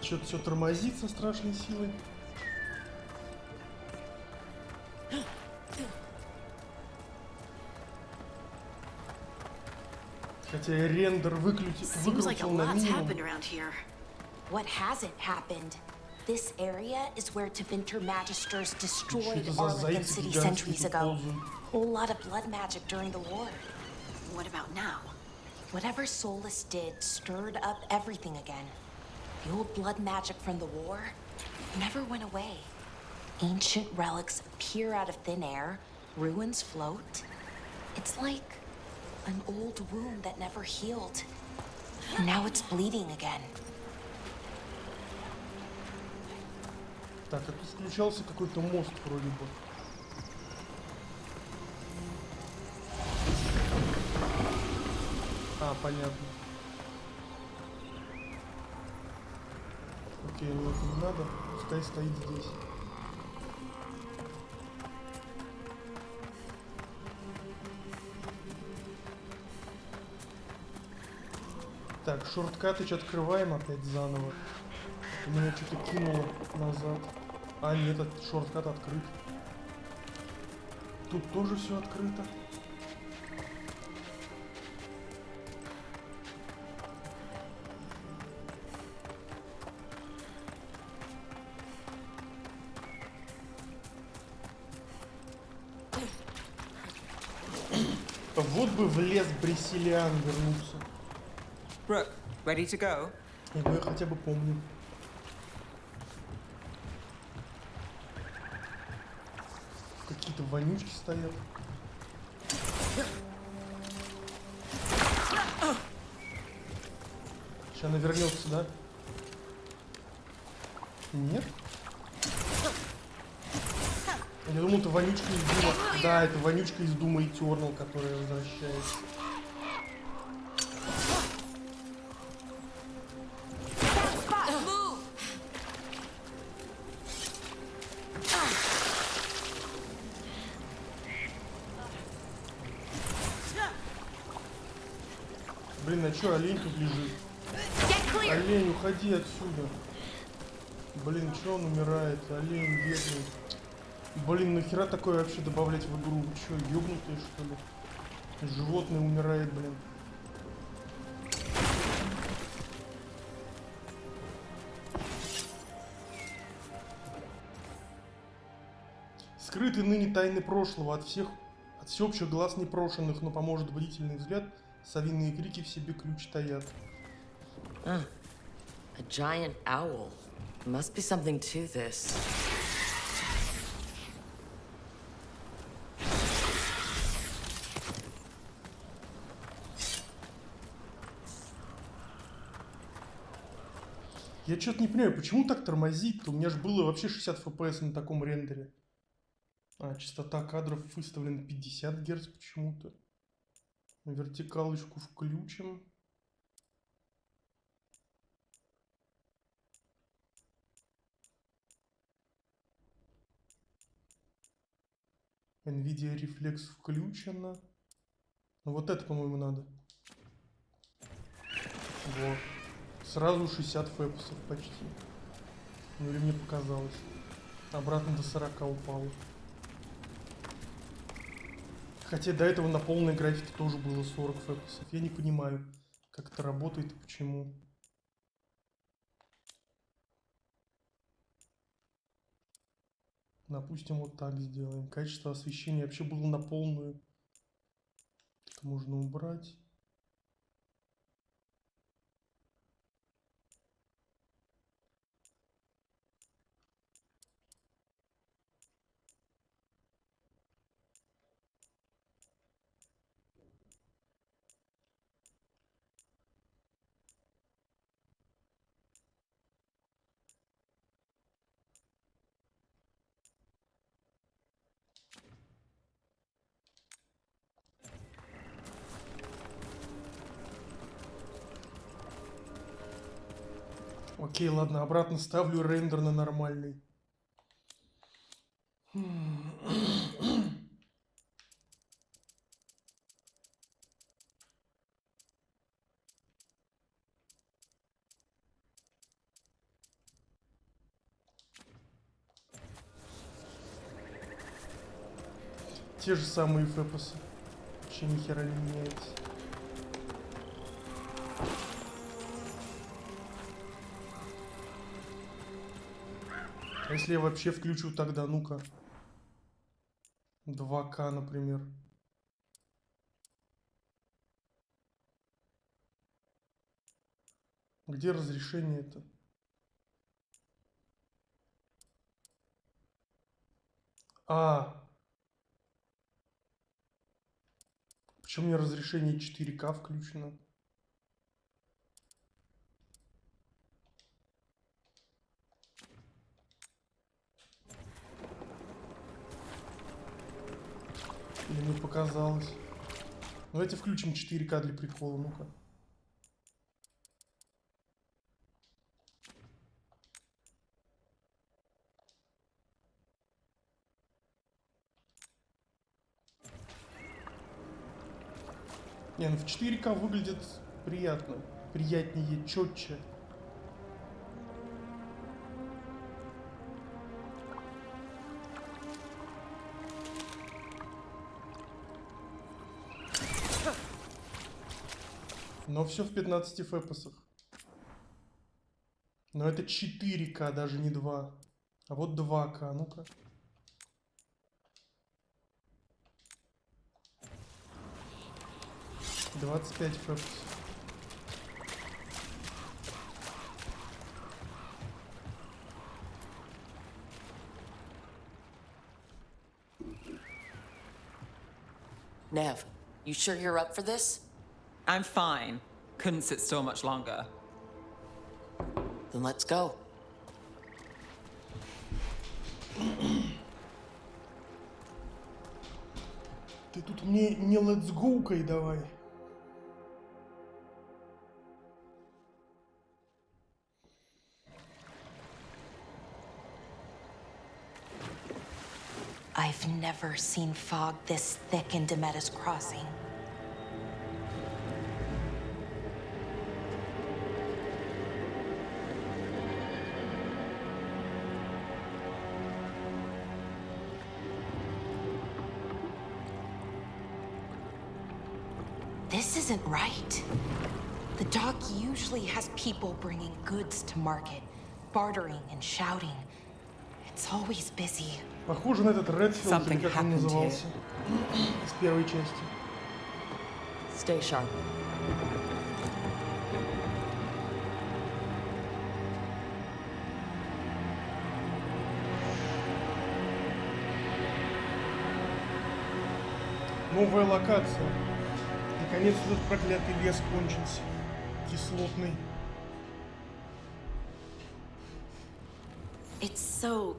Что-то все тормозит со страшной силой. Хотя я рендер выкрутил на минимум. What hasn't happened? This area is where Tevinter Magisters destroyed Arlington City centuries ago. Whole lot of blood magic during the war. What about now? Whatever Solus did stirred up everything again. The old blood magic from the war never went away. Ancient relics appear out of thin air, ruins float. It's like an old wound that never healed. And now it's bleeding again. Так, а тут включался какой-то мост вроде бы. А, понятно. Окей, ну это не надо. Пускай стоит здесь. Так, шорткатыч открываем опять заново. У меня что-то кинуло назад. А, нет, этот шорткат открыт. Тут тоже все открыто. Вот бы в лес Брисилиан вернуться. Brooke, ready to go? Его я хотя бы помню. Какие-то вонючки стоят. Сейчас она вернется, да? Нет? Я думал, это вонючка из Дума. Да, это вонючка из Дума Eternal, которая возвращается. Блин, а чё, олень тут лежит? Олень, уходи отсюда. Блин, чё он умирает? Олень, бедный. Блин, нахера такое вообще добавлять в игру? Вы чё, ёбнутые, что ли? Животное умирает, блин. Скрыты ныне тайны прошлого от всеобщих глаз непрошенных, но поможет бдительный взгляд. Совиные крики в себе ключ таят. A giant owl. Must be something to this. Я что-то не понимаю, почему так тормозит-то? У меня же было вообще 60 FPS на таком рендере. А, частота кадров выставлена 50 Гц почему-то. Вертикалочку включим. NVIDIA Reflex включена. Ну вот это, по-моему, надо. Вот. Сразу 60 фэпсов почти. Ну или мне показалось. Обратно до 40 упало. Хотя до этого на полной графике тоже было 40 фэпсов. Я не понимаю, как это работает и почему. Допустим, вот так сделаем. Качество освещения вообще было на полную. Это можно убрать. Окей, ладно, обратно ставлю рендер на нормальный. те же самые фэпосы. Вообще ни хера не меняется. А если я вообще включу тогда, ну-ка. 2К, например. Где разрешение-то? Почему у меня разрешение 4К включено? Или мне показалось? Давайте включим 4К для прикола, ну-ка. Не, ну в 4К выглядит приятно. Приятнее, четче. Но все в 15 фэпосах. Но это 4К, даже не 2. А вот 2К, ну-ка. — 25 фэпосов. Nev, you sure you're up for this? I'm fine. Couldn't sit still much longer. Then let's go. Ты тут мне не let's go-кай давай. I've never seen fog this thick in Demetta's Crossing. This isn't right. The dock usually has people bringing goods to market, bartering and shouting. It's always busy. Похоже на этот Редфилд, или как он назывался, из первой части. Stay sharp. Новая локация. Наконец этот проклятый лес кончился. Кислотный. It's so...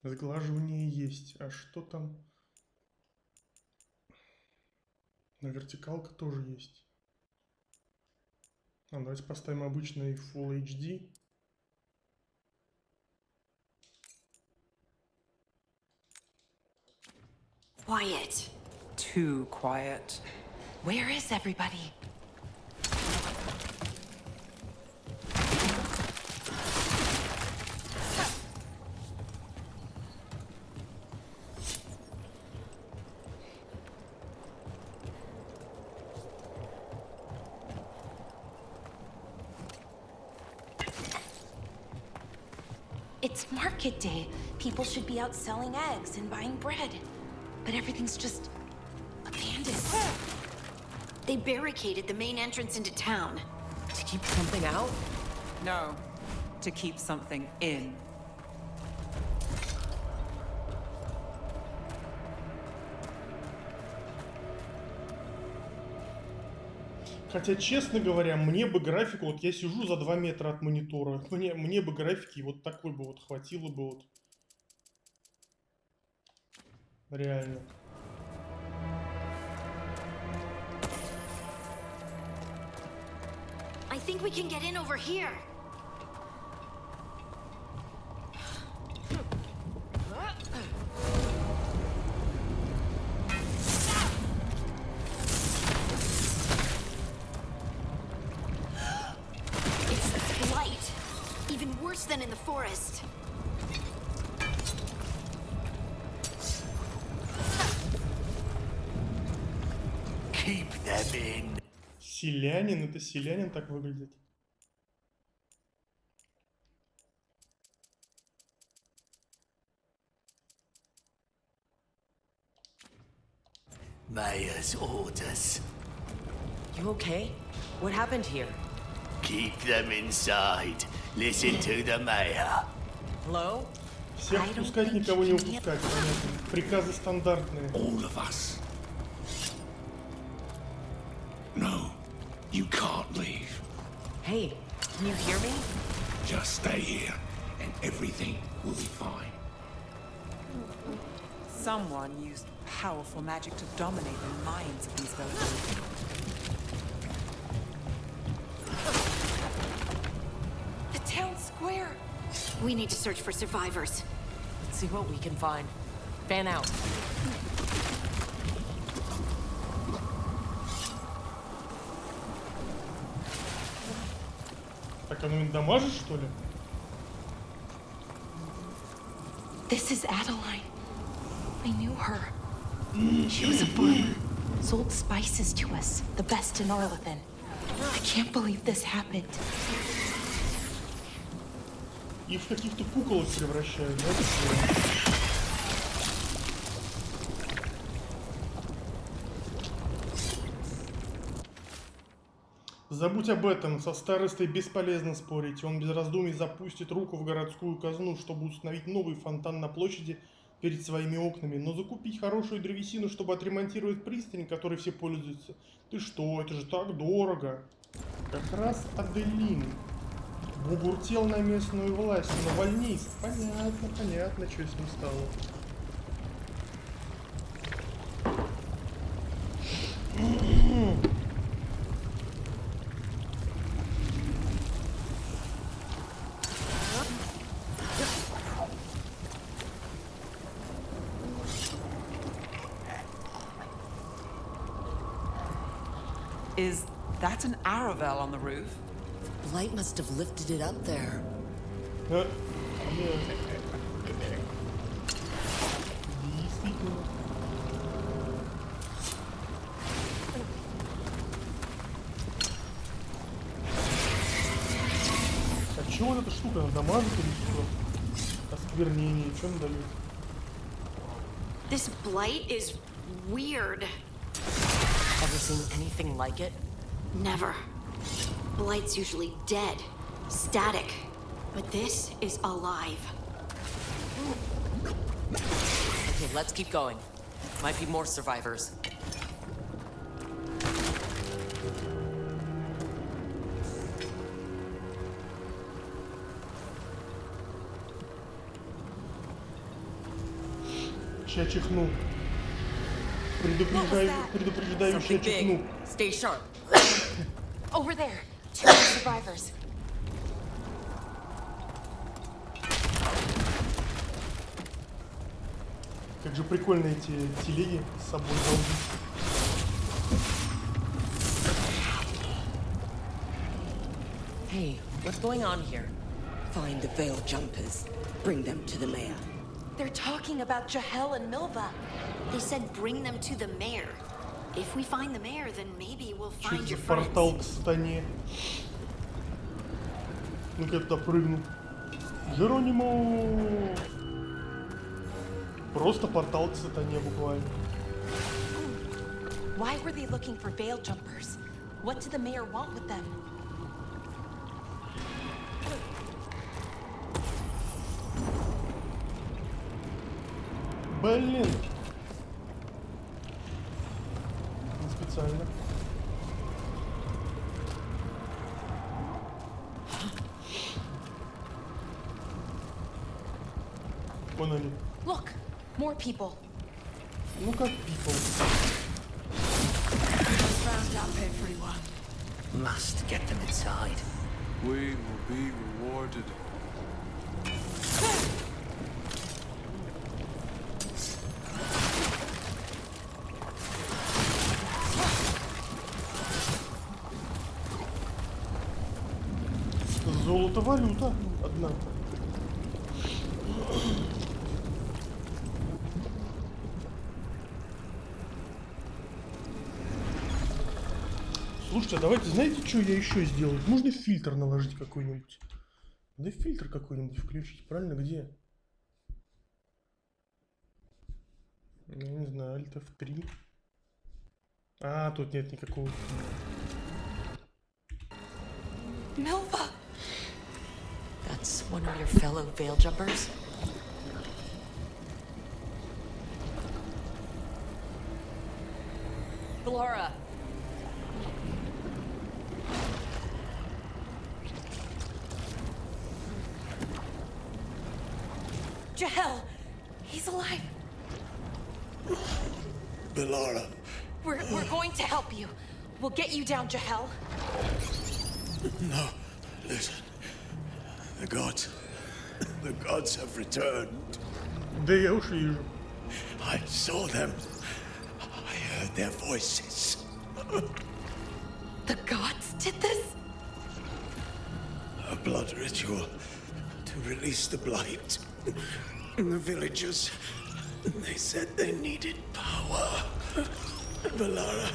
Сглаживание есть. А что там? На вертикалка тоже есть. Давайте поставим обычный Full HD. Quiet. Too quiet. Where is everybody? It's market day. People should be out selling eggs and buying bread. But everything's just abandoned. They barricaded the main entrance into town. To keep something out? No, to keep something in. Хотя, честно говоря, мне бы графику, вот я сижу за 2 метра от монитора, мне бы графики вот такой бы вот хватило бы вот. Реально. I think we can get in over here. worse than in the forest. Keep them in. Селянин? Это селянин так выглядит? Mayor's orders. You okay? What happened here? Keep them inside. Listen to the mayor. Hello? Всех впускать, никого не упускать, понятно. Приказы стандартные. All of us. No, you can't leave. Hey, can you hear me? Just stay here, and everything will be fine. Someone used powerful magic to dominate the minds of these villagers. The town square! We need to search for survivors. Let's see what we can find. Fan out. Так, оно меня дамажит, что ли? This is Adeline. I knew her. She was a farmer. Sold spices to us, the best in Arlethan. I can't believe this happened. Их в каких-то куколок превращают, да? Забудь об этом, со старостой бесполезно спорить. Он без раздумий запустит руку в городскую казну, чтобы установить новый фонтан на площади перед своими окнами. Но закупить хорошую древесину, чтобы отремонтировать пристань, которой все пользуются. Ты что, это же так дорого. Как раз Аделин бугуртел на местную власть, но вольнист. Понятно, понятно, что с ним стало. Is that an Aravel on the roof? Blight must have lifted it up there. Действительно. А чё вот эта штука, она дамажит или что? Осквернение, что она дает? This blight is weird. Ever seen anything like it? Never. Blight's usually dead, static. But this is alive. Okay, let's keep going. Might be more survivors. Ща чихну. Предупреждаю, ща чихну. Stay sharp. Over there, 2 more survivors. Как же прикольно эти телеги с собой долбить. Hey, what's going on here? Find the veiled jumpers. Bring them to the mayor. They're talking about Jahel and Milva. They said bring them to the mayor. If we find the mayor, then maybe we'll Что find это your за портал к friends. сатане? Ну-ка я туда прыгну. Джеронимо! Просто портал к сатане буквально. Why were they looking for veil jumpers? What did the mayor want with them? Блин! Не специально. Вон они. Look, more people. Ну как people. Round up everyone. Must get them inside. We will be rewarded. Золото валюта, однако. Слушайте, давайте, знаете, что я еще сделаю? Можно фильтр наложить какой-нибудь? Да фильтр какой-нибудь включить, правильно? Где? Я не знаю, Alt F3. А, тут нет никакого. Nova! That's one of your fellow veil jumpers? Laura! Jahel! He's alive! Bellara. We're going to help you. We'll get you down, Jahel. No, listen. The gods have returned. Да я уж вижу. I saw them. I heard their voices. The gods did this? A blood ritual to release the blight. The villagers, they said they needed power. Bellara,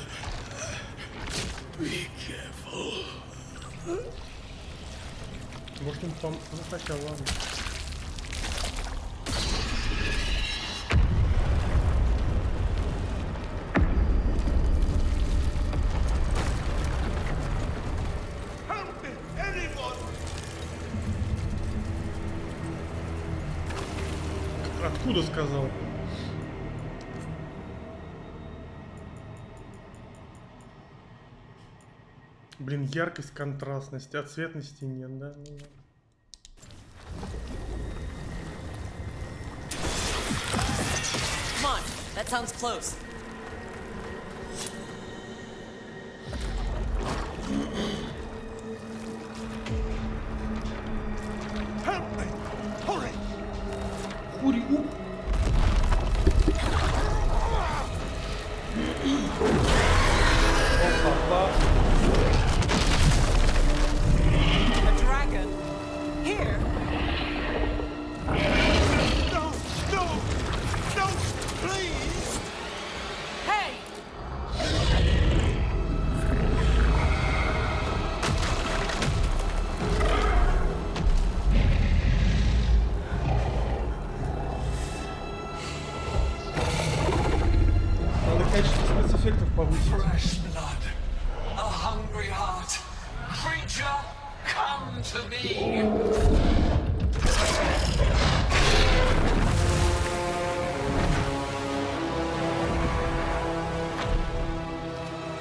be careful. Может он там... Ну хотя ладно. Help me, anyone! Откуда сказал? Блин, яркость, контрастность, а цветности нет, да? Ну, ладно. Come on, that sounds close. Help me! Hurry! Хури-у! Опа-па! A dragon? Here? No! No! No! Please! Hey! Надо качество спецэффектов повысить. Fresh blood, a hungry heart. Creature, come to me.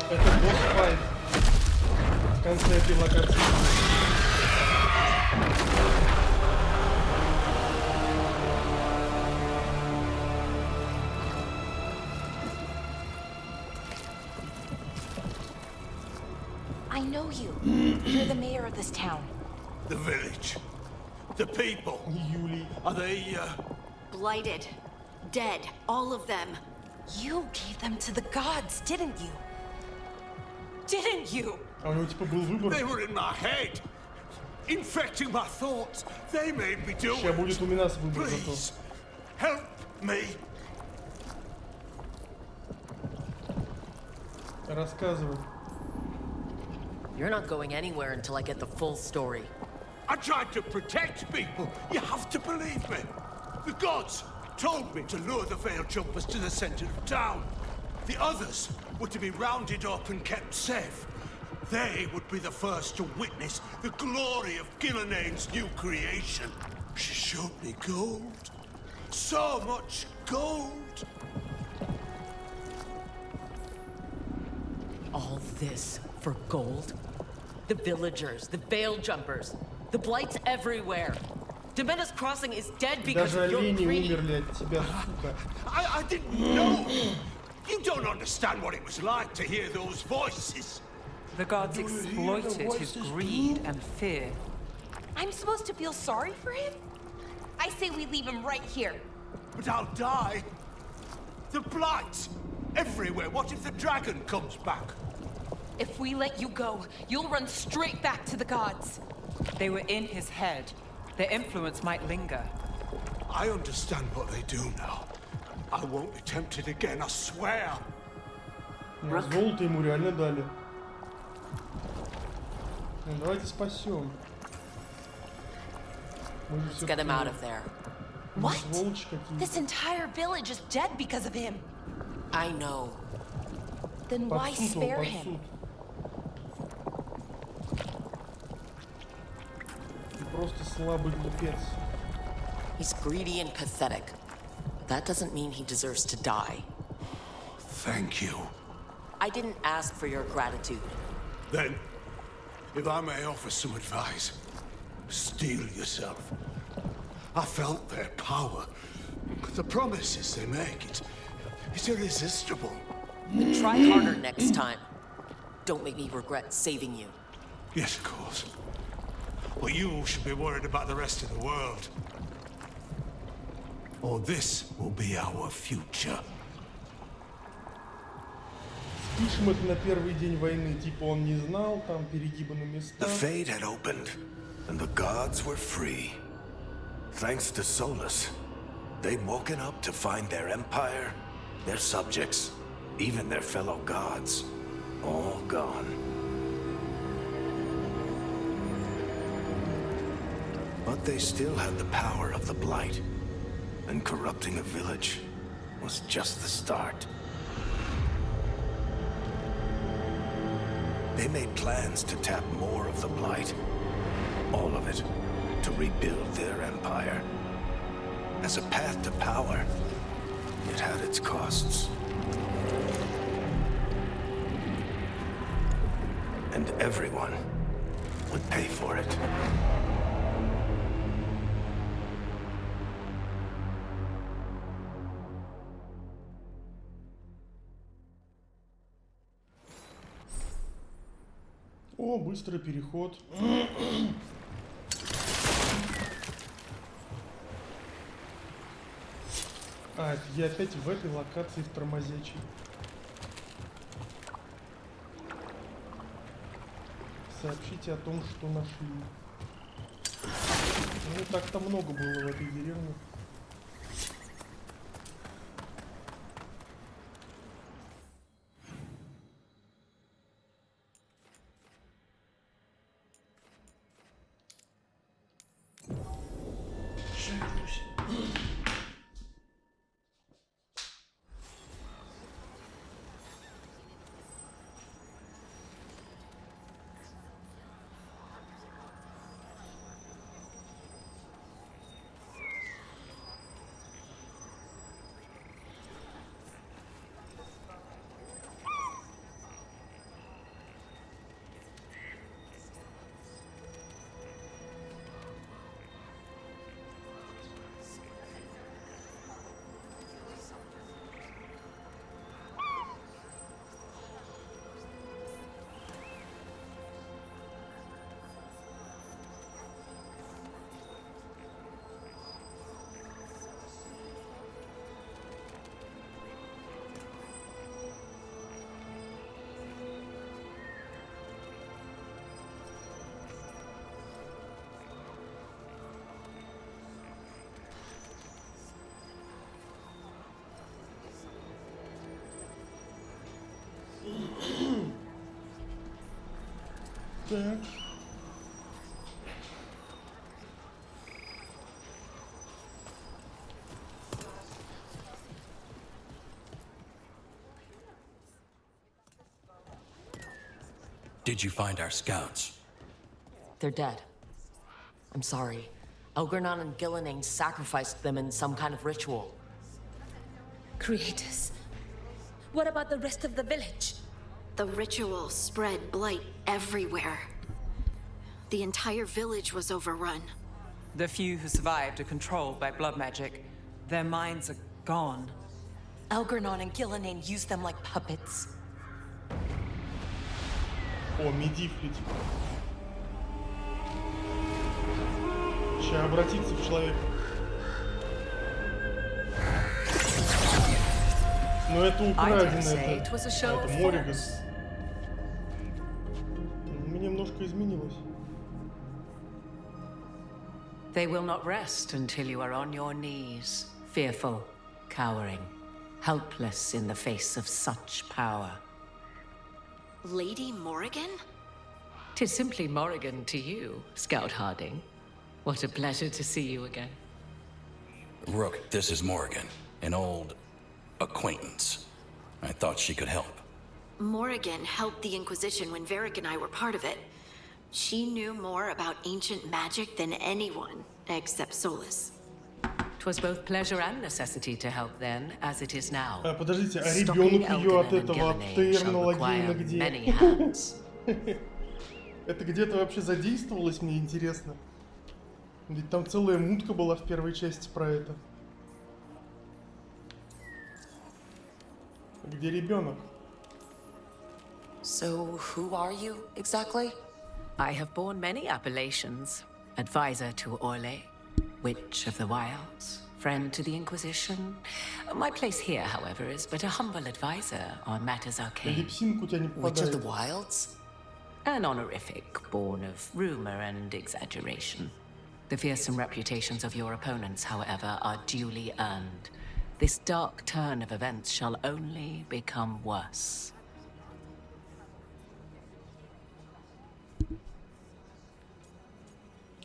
Это босс-файт в конце этой локации. I know you. You're the mayor of this town. The village. The people. Юлий. Are they, Blighted. Dead. All of them. You gave them to the gods, didn't you? Didn't you? А у него типа был выбор. They were in my head. Infecting my thoughts. They made me do Сейчас it. будет у нас выбор зато. Please. Help me. Рассказывай. You're not going anywhere until I get the full story. I tried to protect people. You have to believe me. The gods told me to lure the Veil Jumpers to the center of town. The others were to be rounded up and kept safe. They would be the first to witness the glory of Gilnenane's new creation. She showed me gold. So much gold. All this for gold? The villagers, the veil jumpers, the blights everywhere. Dimena's Crossing is dead because Даже of your олени greed. умерли от тебя, сука. I didn't know. You don't understand what it was like to hear those voices. The gods exploited his greed and fear. I'm supposed to feel sorry for him? I say we leave him right here. But I'll die. The blight everywhere. What if the dragon comes back? If we let you go, you'll run straight back to the gods. They were in his head. Their influence might linger. I understand what they do now. I won't be tempted again, I swear. Золото ему реально дали. Ну, давайте спасем. Let's get him out of there. What? This entire village is dead because of him. I know. Then why spare him? Просто слабый глупец. He's greedy and pathetic. That doesn't mean he deserves to die. Thank you. I didn't ask for your gratitude. Then, if I may offer some advice, steel yourself. I felt their power. The promises they make, it's irresistible. Try harder next time. Don't make me regret saving you. Yes, of course. But you should be worried about the rest of the world. Or this will be our future. Пишем это на первый день войны, типа он не знал, там перегибы на местах. The fate had opened, and the gods were free. Thanks to Solus, they'd woken up to find their empire, their subjects, even their fellow gods, all gone. But they still had the power of the Blight, and corrupting a village was just the start. They made plans to tap more of the Blight, all of it, to rebuild their empire. As a path to power, it had its costs. And everyone would pay for it. О, быстрый переход. А, это я опять в этой локации в тормозячей. Сообщите о том, что нашли. Ну, так-то много было в этой деревне. Так. Did you find our scouts? They're dead. I'm sorry. Elgernon and Gillenane sacrificed them in some kind of ritual. Creators. What about the rest of the village? The ritual spread blight everywhere. The entire village was overrun. The few who survived are controlled by blood magic. Their minds are gone. Elgernon and Gillenane used them like puppets. О, медив летит. Сейчас обратиться в человека. Но это украденное, это Морриган. Немножко изменилось. They will not rest until you are on your knees, fearful, cowering, helpless in the face of such power. Lady Morrigan? 'Tis simply Morrigan to you, Scout Harding. What a pleasure to see you again. Rook, this is Morrigan, an old acquaintance. I thought she could help. Morrigan helped the Inquisition when Varric and I were part of it. She knew more about ancient magic than anyone, except Solus. 'Twas both pleasure and necessity to help then, as it is now. Подождите, а ребенок ее от этого тернологийно где? Это где-то вообще задействовалось, мне интересно. Ведь там целая мутка была в первой части про это. Где ребенок? So, who are you, exactly? I have borne many appellations. Advisor to Orlais, Witch of the Wilds, friend to the Inquisition. My place here, however, is but a humble advisor on matters arcane. Witch of the Wilds? An honorific born of rumor and exaggeration. The fearsome reputations of your opponents, however, are duly earned. This dark turn of events shall only become worse.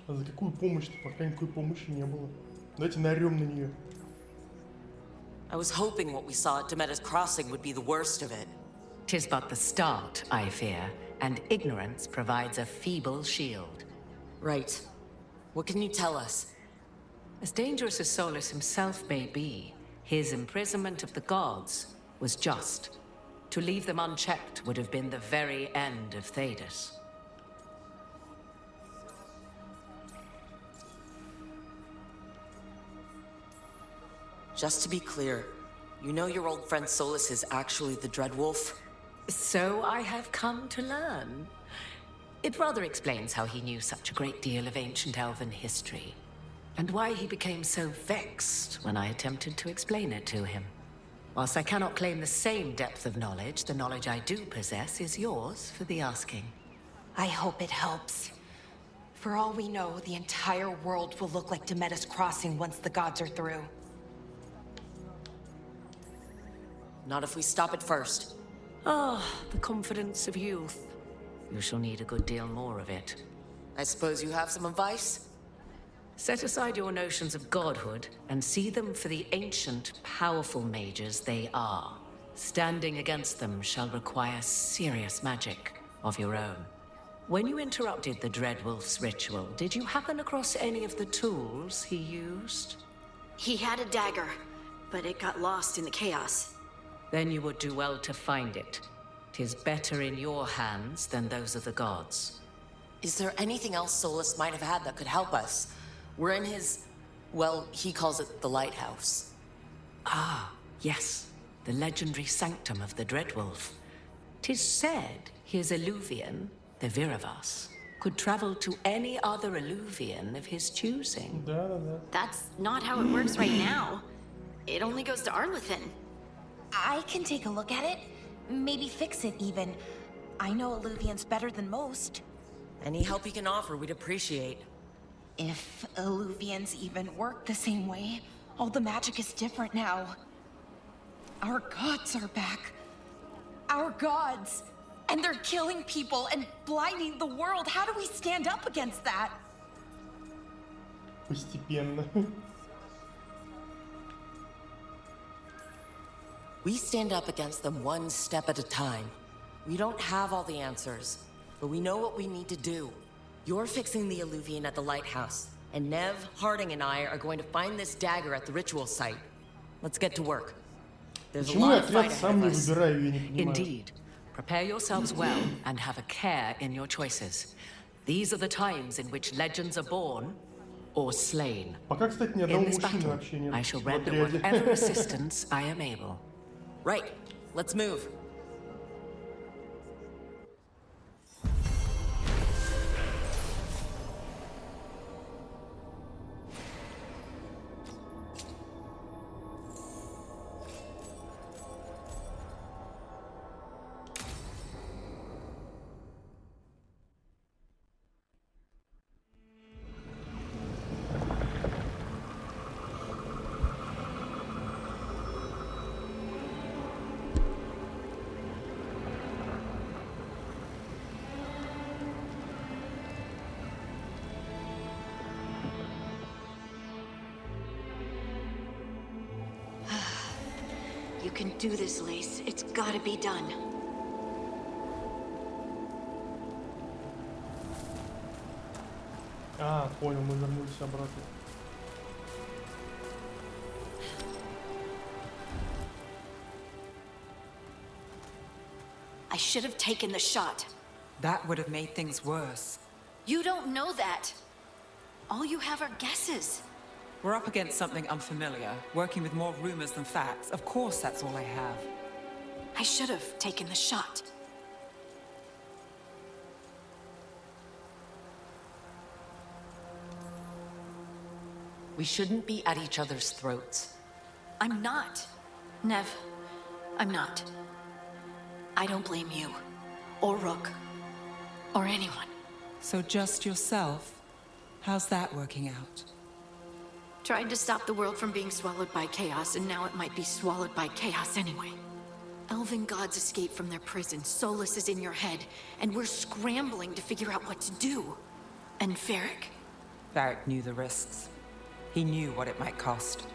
А за какую помощь-то? Пока никакой помощи не было. Давайте наорем на нее. I was hoping what we saw at Demeter's Crossing would be the worst of it. 'Tis but the start, I fear, and ignorance provides a feeble shield. Right. What can you tell us? As dangerous as Solus himself may be, his imprisonment of the gods was just. To leave them unchecked would have been the very end of Thedas. Just to be clear, you know your old friend Solus is actually the Dreadwolf? So I have come to learn. It rather explains how he knew such a great deal of ancient elven history, and why he became so vexed when I attempted to explain it to him. Whilst I cannot claim the same depth of knowledge, the knowledge I do possess is yours for the asking. I hope it helps. For all we know, the entire world will look like Demeter's Crossing once the gods are through. Not if we stop it first. Ah, the confidence of youth. You shall need a good deal more of it. I suppose you have some advice? Set aside your notions of godhood and see them for the ancient, powerful mages they are. Standing against them shall require serious magic of your own. When you interrupted the Dreadwolf's ritual, did you happen across any of the tools he used? He had a dagger, but it got lost in the chaos. Then you would do well to find it. 'Tis better in your hands than those of the gods. Is there anything else Solus might have had that could help us? We're in his... well, he calls it the lighthouse. Ah, yes. The legendary sanctum of the Dreadwolf. 'Tis said his Illuvian, the Viravas, could travel to any other Illuvian of his choosing. That's not how it works right now. It only goes to Arlethan. I can take a look at it. Maybe fix it, even. I know Illuvians better than most. Any help he can offer, we'd appreciate. If Illuvians even work the same way, all the magic is different now. Our gods are back. Our gods! And they're killing people and blinding the world. How do we stand up against that? Постепенно. We stand up against them one step at a time. We don't have all the answers, but we know what we need to do. You're fixing the Illuvian at the lighthouse, and Nev, Harding, and I are going to find this dagger at the ritual site. Let's get to work. There's a lot of fight ahead of us. Indeed. Prepare yourselves well, and have a care in your choices. These are the times in which legends are born or slain. Пока, кстати, ни одного мужчины вообще нет. I shall render whatever assistance I am able. Right. Let's move. can do this, Lace. It's gotta be done. А, понял, мы вернулись обратно. I should have taken the shot. That would have made things worse. You don't know that. All you have are guesses. We're up against something unfamiliar, working with more rumors than facts. Of course, that's all I have. I should have taken the shot. We shouldn't be at each other's throats. I'm not. Nev, I'm not. I don't blame you, or Rook, or anyone. So just yourself? How's that working out? Tried to stop the world from being swallowed by chaos, and now it might be swallowed by chaos anyway. Elven gods escape from their prison, Solus is in your head, and we're scrambling to figure out what to do. And Varric. Varric knew the risks. He knew what it might cost.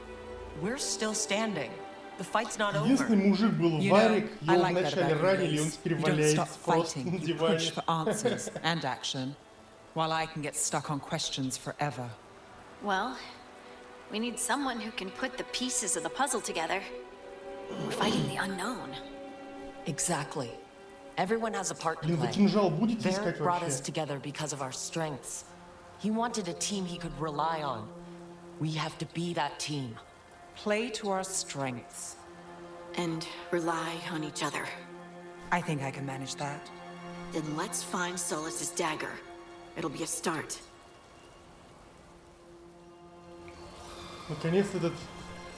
We're still standing. The fight's not over. Единственный мужик был Варик, I его like that вначале about ранили, you, он Lace. теперь You don't валяется stop просто fighting. на You диване. push for answers and action, while I can get stuck on questions forever. Well, we need someone who can put the pieces of the puzzle together. We're fighting the unknown. Exactly. Everyone has a part to Блин, вы play. кинжал будете Varric искать brought us вообще? together because of our strengths. He wanted a team he could rely on. We have to be that team. Play to our strengths. And rely on each other. I think I can manage that. Then let's find Solus's dagger. It'll be a start. Наконец этот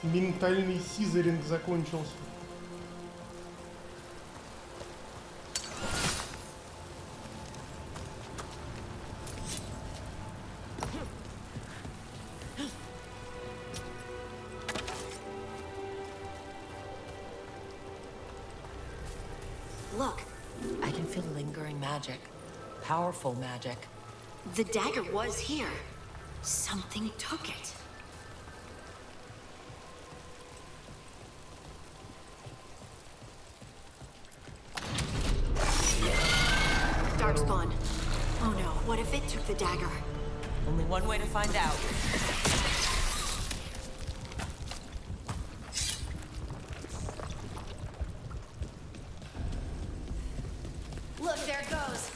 ментальный сизеринг закончился. Look, I can feel lingering magic. Powerful magic. the dagger was here. Something took it. Darkspawn. Oh no, what if it took the dagger? Only one way to find out. Look, there it goes.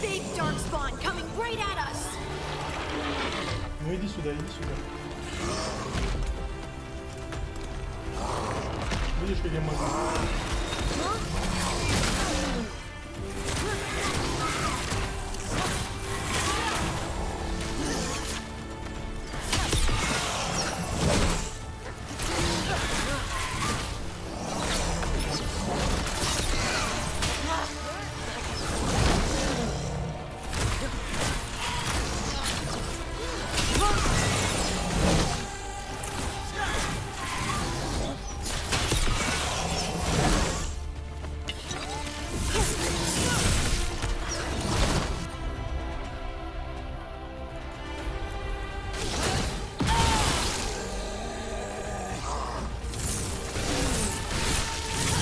Big darkspawn coming right at us. Ну иди сюда, иди сюда. Видишь, как я могу?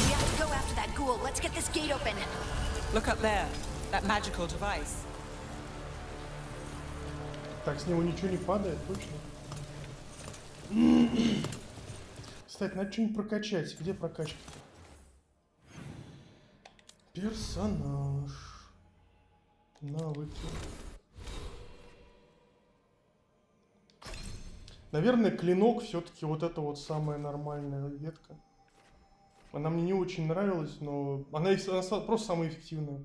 We have to go after that ghoul. Let's get this gate open. Look up there, that magical device. Так, с него ничего не падает, точно? Кстати, надо что-нибудь прокачать. Где прокачка-то? Персонаж. Навыки. Наверное, клинок все-таки вот это вот самая нормальная ветка. Она мне не очень нравилась, но она просто самая эффективная.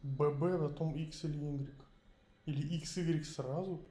ББ, потом X или Y. Или X, Y сразу.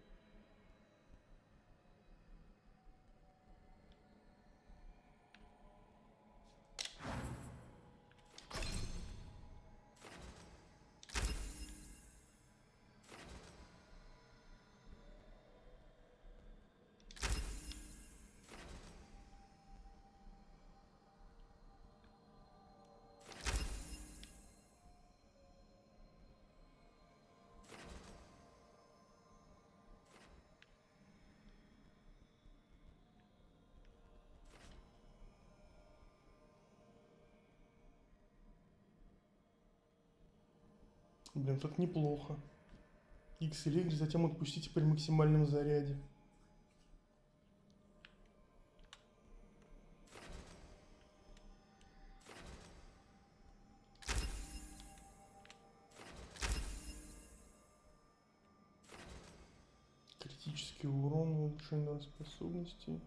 Блин, тут неплохо. X или Y, затем отпустите при максимальном заряде. Критический урон, улучшение способностей.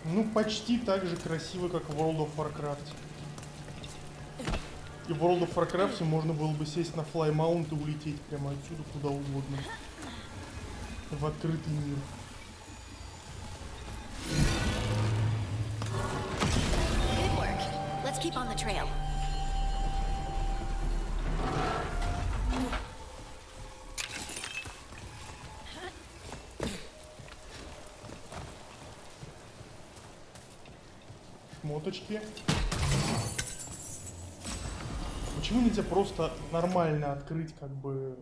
Ну, почти так же красиво, как в World of Warcraft. И в World of Warcraft можно было бы сесть на флаймаунт и улететь прямо отсюда куда угодно. В открытый мир. Good work. Let's keep on the trail. Шмоточки. Почему нельзя просто нормально открыть, как бы,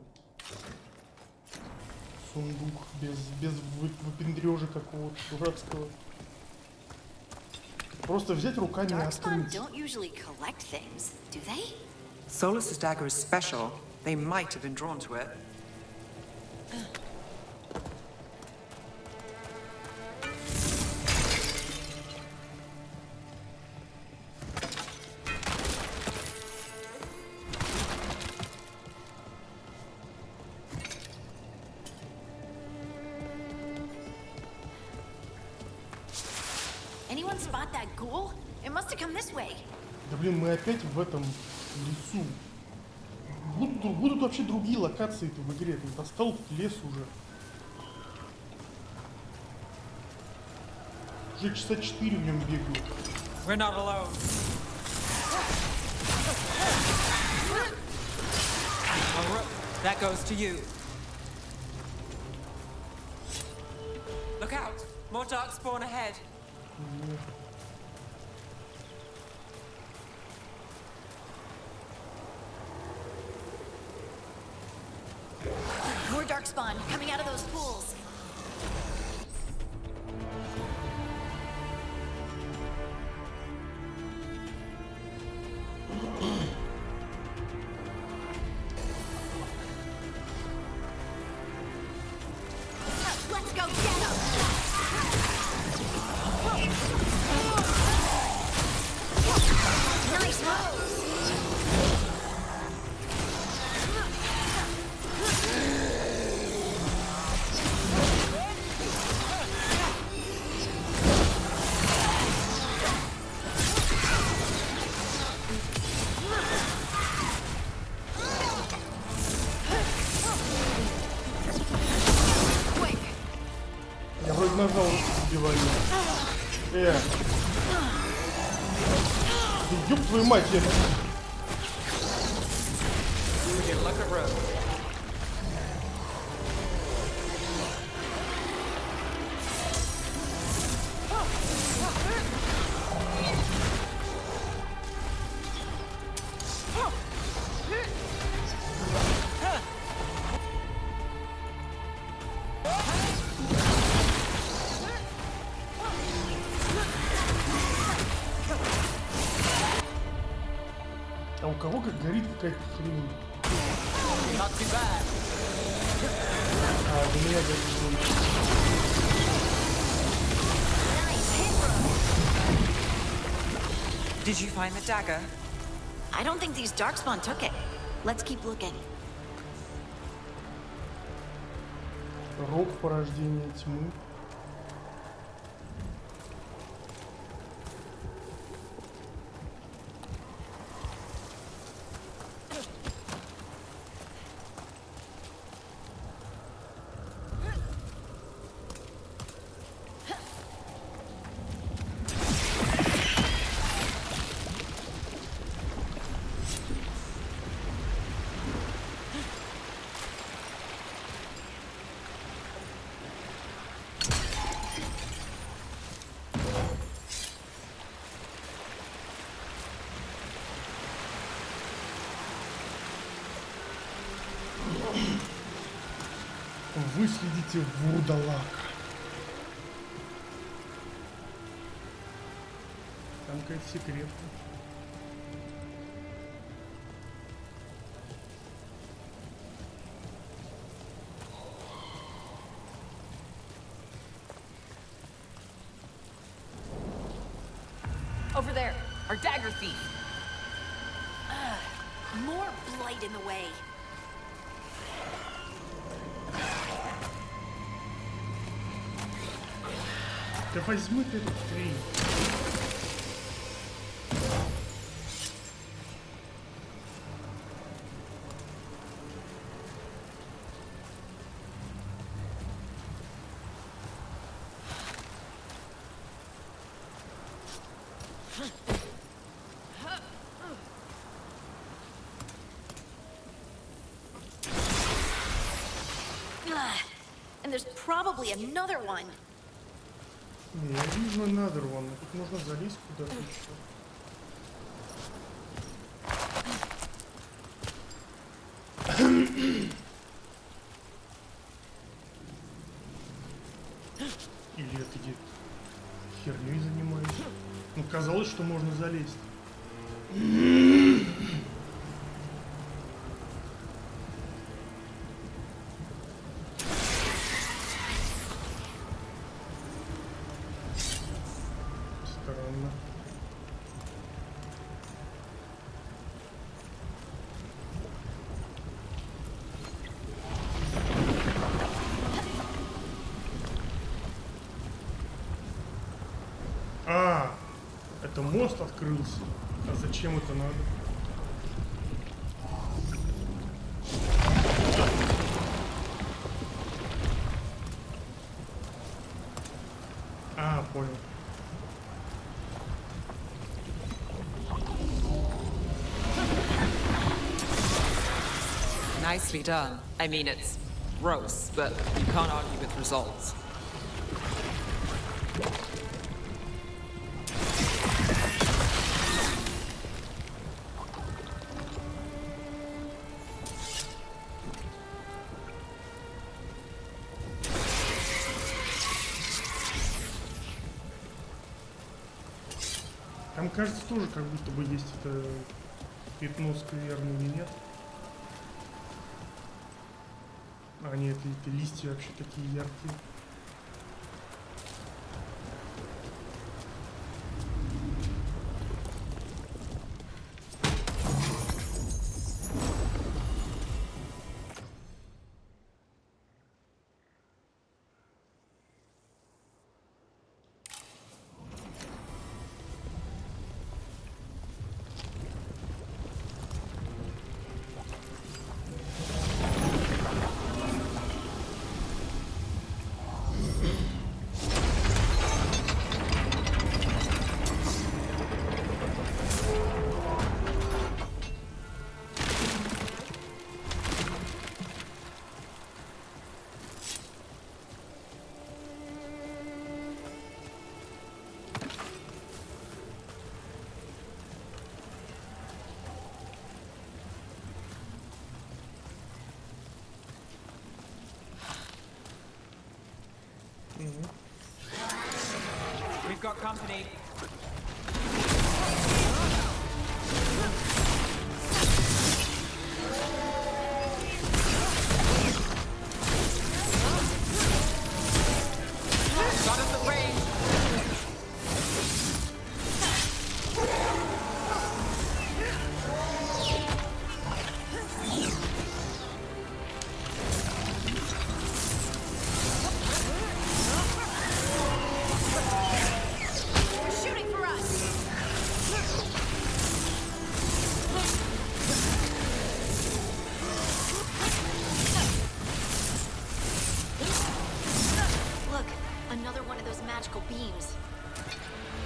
сундук без выпендрежа какого-то дурацкого? Просто взять руками и открыть. Solus's dagger is special. They might have been drawn to it. Anyone spot that ghoul? It must have come this way. Да блин, мы опять в этом лесу. Будут вообще другие локации-то в игре. Ты достал этот лес уже. Уже часа 4 в нем бегают. We're not alone. That goes to you. Look out! More dark spawn ahead. More darkspawn coming out of those pools. Let's go get them. Nice moves. Я вроде нажал убивание. Да ёб твою мать, я... you look at Rook. А у кого как горит какая-то хрень? Not too bad. А, у меня горит. Did you find the dagger? I don't think these darkspawn took it. Let's keep looking. Рог порождения тьмы. Выследите вурдалака. Там какая-то секретка. Over there, our dagger thief. More blight in the way. Да возьми ты эту хрень. And there's probably another one. Я вижу another one, но тут можно залезть куда-то еще. Или это где херней занимаюсь? Ну, казалось, что можно залезть. Странно. А, это мост открылся. А зачем это надо? А, понял. Nicely done. I mean, it's gross, but you can't argue with results. Там, кажется, тоже как будто бы есть это пятно скверное или нет. А нет, это листья вообще такие яркие. company. Got us at range.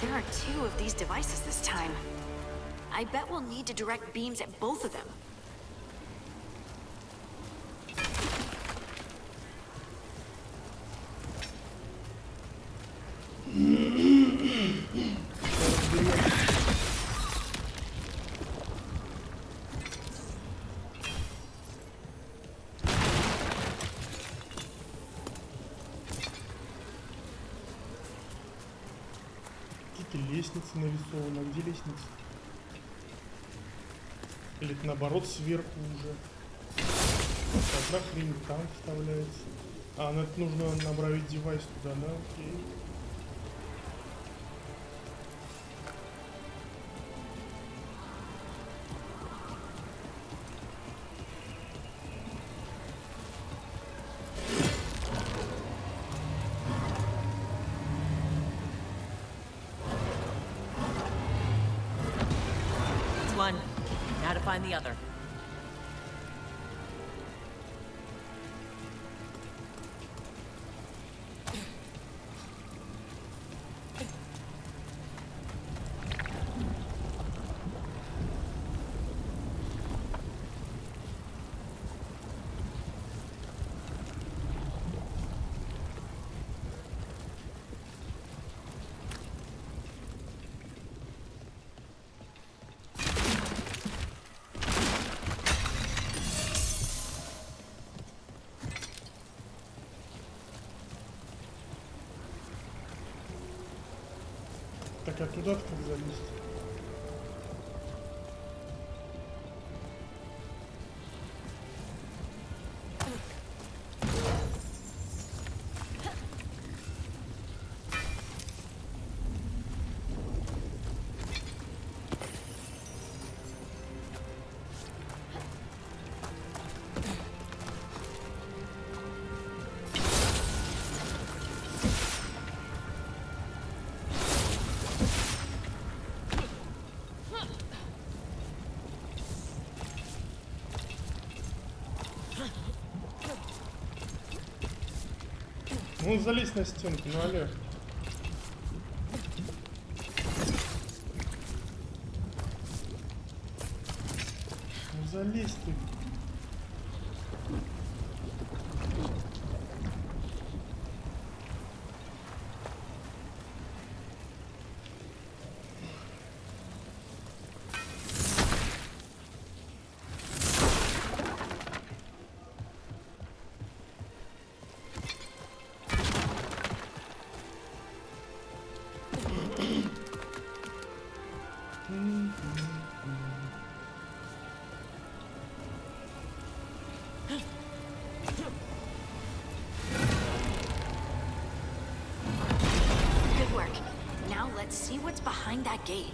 There are 2 of these devices this time. I bet we'll need to direct beams at both of them. Лестница нарисована. Где лестница? Или это наоборот сверху уже? Одна хрень там вставляется. А, ну это нужно направить девайс туда, да? Окей. Now to find the other. Так, а туда как залезть? Ну залезь на стенку, ну алло. Ну залезь ты. Let's see what's behind that gate.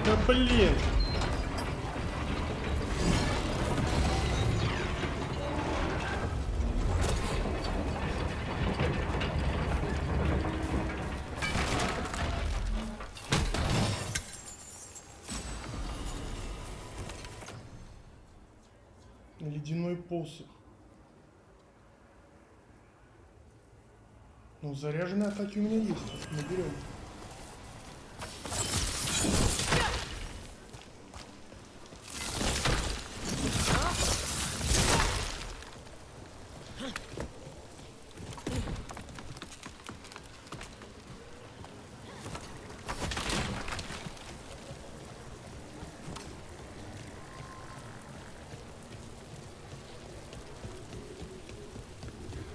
Да блин. Ледяной посох. Ну, заряженные атаки у меня есть. Наберем.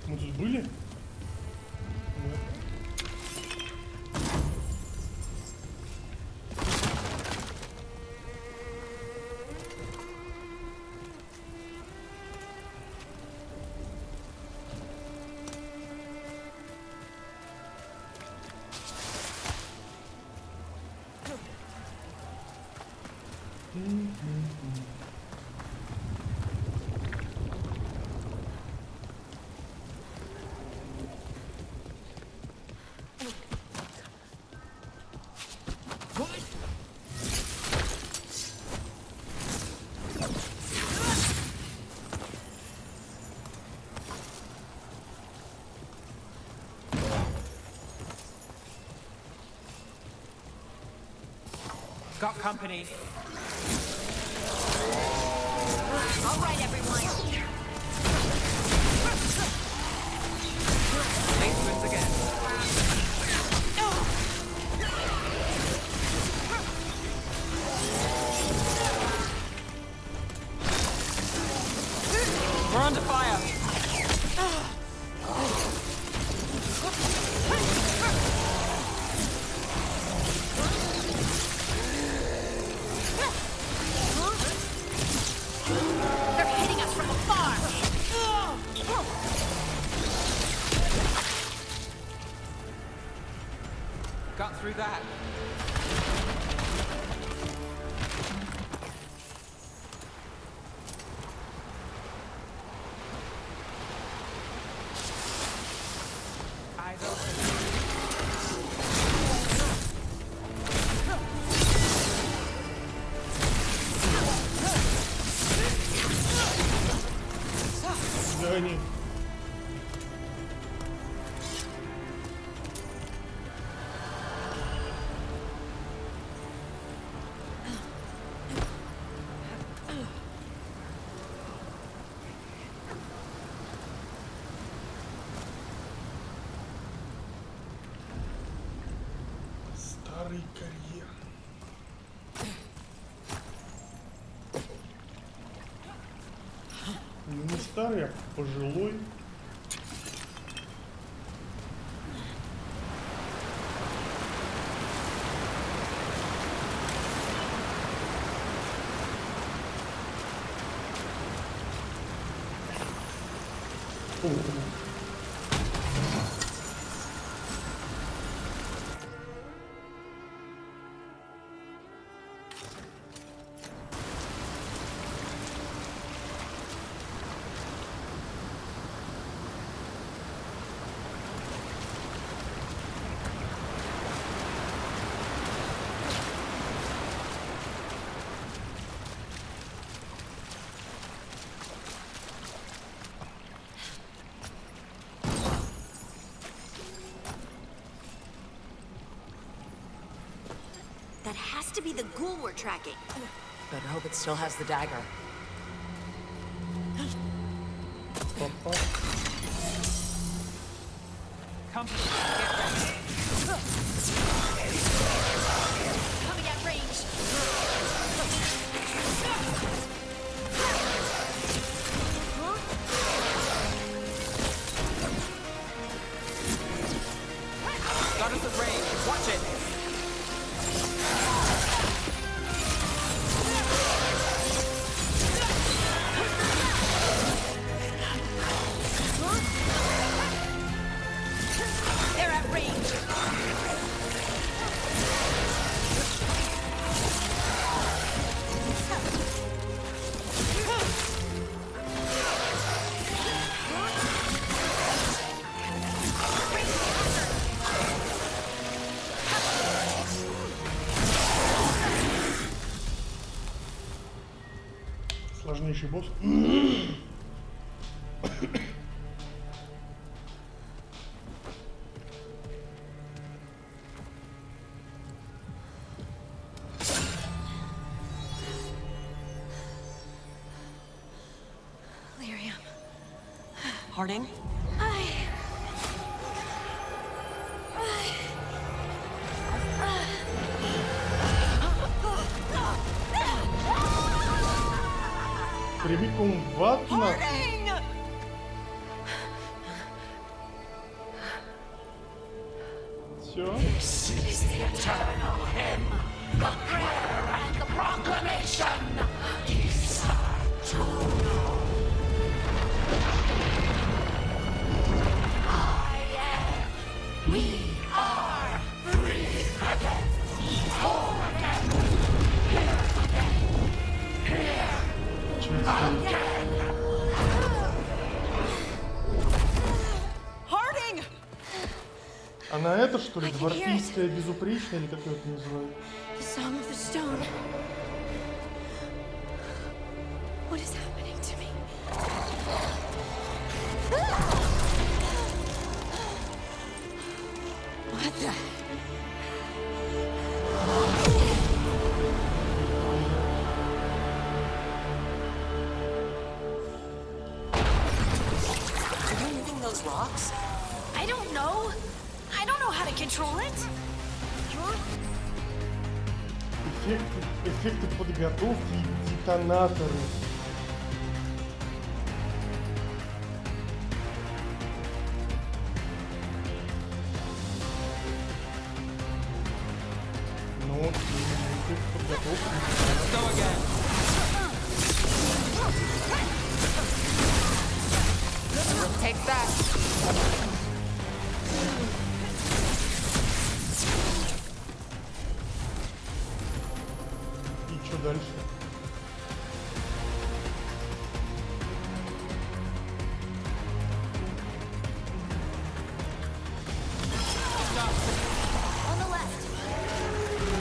Мы тут были? Нет. Got company. All right, everyone. Ace wins again. We're under fire. Got through that. Eyes open. Да они. Старый карьер. Ну не старый, а пожилой. That has to be the ghoul we're tracking. Better hope it still has the dagger. Company, get ready. Coming at range. Got us at range. Watch it. They're at range. Сложнейший босс. Harding? Прямиком в ад нахуй. Все. This is the eternal hymn, the prayer and the proclamation. We are free again, whole again, here again. это, что ли? Дворфийская безупречная, или как ее это называют? The song of the stone. What is happening to me? What the? Are you moving those rocks? I don't know. I don't know how to control it. Эффекты подготовки и детонаторы. Ну, эффект подготовки. Take that. И что дальше? On the left.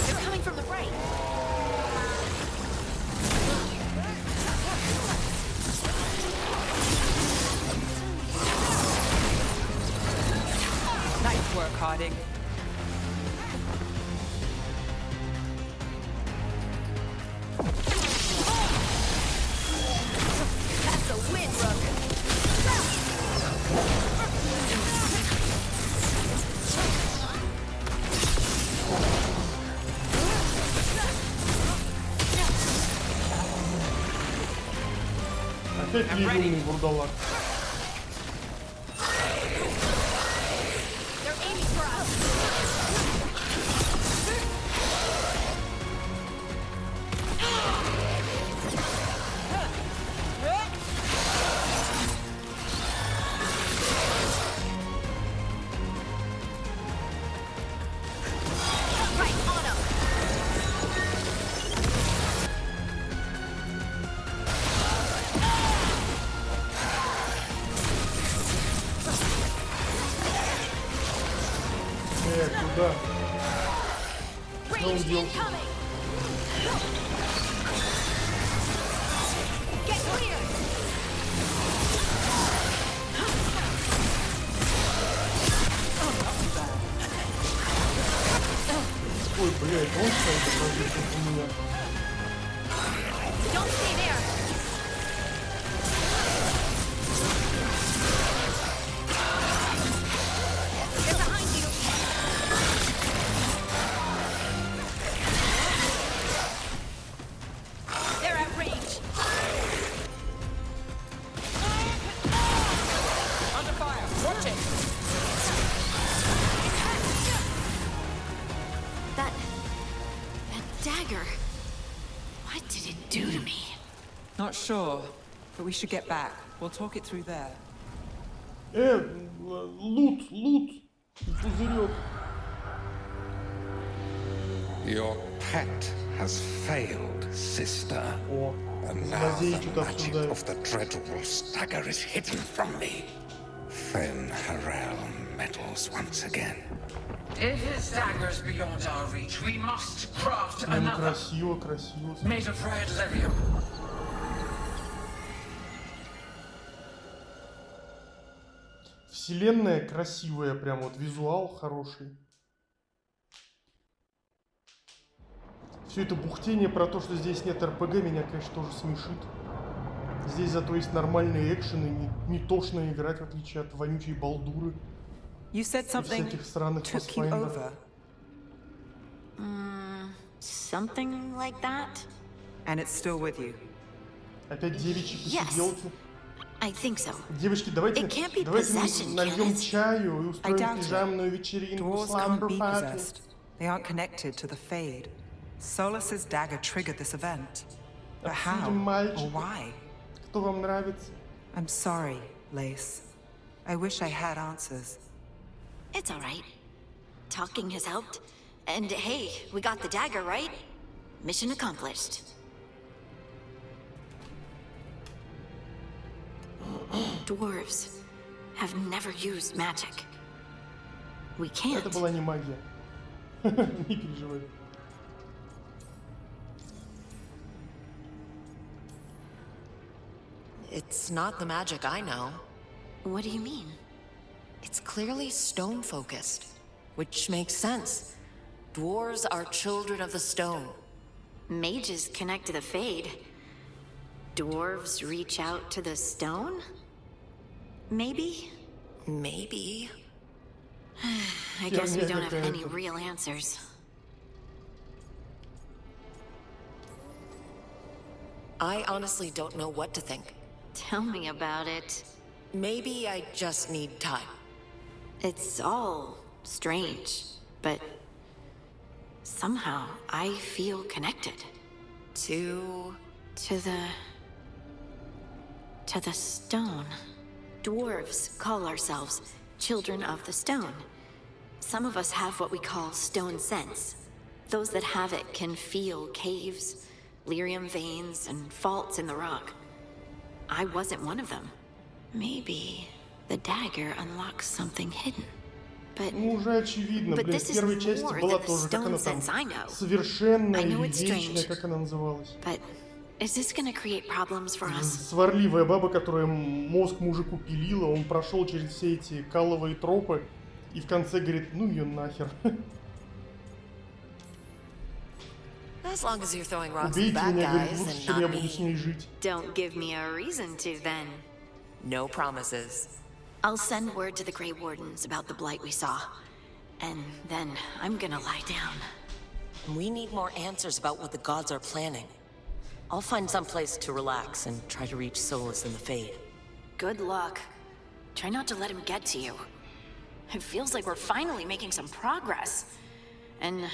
They're coming from the right. Nice work, Harding. That's a win, Rook. Опять левый бурдалак. They're aiming for us. Right on 'em. Куда? Что он Range делал? incoming. Get clear. Ой, блядь, он стоит у меня. Don't stay there. They're behind you. They're at range. Under fire. Watch it. That dagger. What did it do to me? Not sure, but we should get back. We'll talk it through there. Лут. Пузырек. Your pet has failed, sister. О, And now злодеи the что-то magic обсуждают. of the dreadful stagger is hidden from me. Fen Harel meddles once again. If his dagger's beyond our reach, we must craft Ну, another. красиво. Made of red lyrium. Вселенная красивая, прям вот визуал хороший. Все это бухтение про то, что здесь нет РПГ, меня, конечно, тоже смешит. Здесь зато есть нормальные экшены, не тошно играть, в отличие от вонючей балдуры. You said something всяких сраных took you пасфайндеров. over, Something like that? and it's still with you. Опять девичьи Yes. посиделки. I think so. Девочки, давайте It can't be мы possession, нальем can it? чаю и I устроим doubt пижамную it. вечеринку, Dwarves can't сламбер be пати. possessed. They aren't connected to the Fade. Solus's dagger triggered this event. But how Обсудим or мальчика. why? Кто вам нравится? I'm sorry, Lace. I wish I had answers. It's all right. Talking has helped, And hey, we got the dagger, right? Mission accomplished. Dwarves have never used magic. We can't. Это была не магия. Не переживай. It's not the magic I know. What do you mean? It's clearly stone-focused, which makes sense. Dwarves are children of the stone. Mages connect to the Fade. Dwarves reach out to the stone? Maybe? Maybe. I guess we don't have any real answers. I honestly don't know what to think. Tell me about it. Maybe I just need time. It's all strange, but somehow I feel connected. To the stone. Dwarves call ourselves children of the stone. Some of us have what we call stone sense. Those that have it can feel caves, lyrium veins, and faults in the rock. I wasn't one of them. Maybe the dagger unlocks something hidden. But, ну, уже очевидно, блин, в первой части была тоже, как она там, совершенная или вечная, как она называлась. Is this gonna create problems for us? Сварливая баба, которая мозг мужику пилила, он прошел через все эти каловые тропы и в конце говорит, ну ее нахер. Убейте меня, говорит, лучше, чем я буду с ней жить. Don't give me a reason to then. No promises. I'll send word to the Grey Wardens about the blight we saw. And then I'm gonna lie down. We need more answers about what the gods are planning. I'll find some place to relax and try to reach Solus in the Fade. Good luck. Try not to let him get to you. It feels like we're finally making some progress. And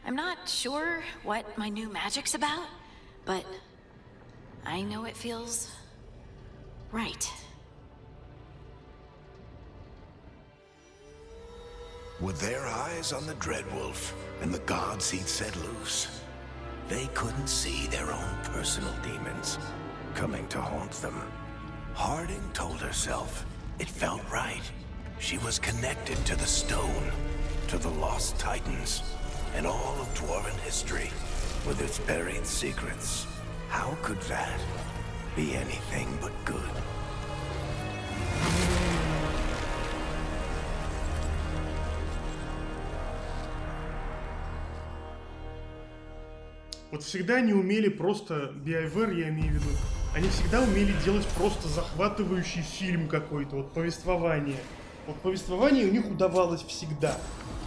I'm not sure what my new magic's about, but I know it feels right. With their eyes on the Dreadwolf and the gods he'd set loose, they couldn't see their own personal demons coming to haunt them. Harding told herself it felt right. She was connected to the stone, to the lost titans, and all of Dwarven history with its buried secrets. How could that be anything but good? Вот всегда они умели просто, BioWare я имею в виду, они всегда умели делать просто захватывающий фильм какой-то, вот повествование. Вот повествование у них удавалось всегда.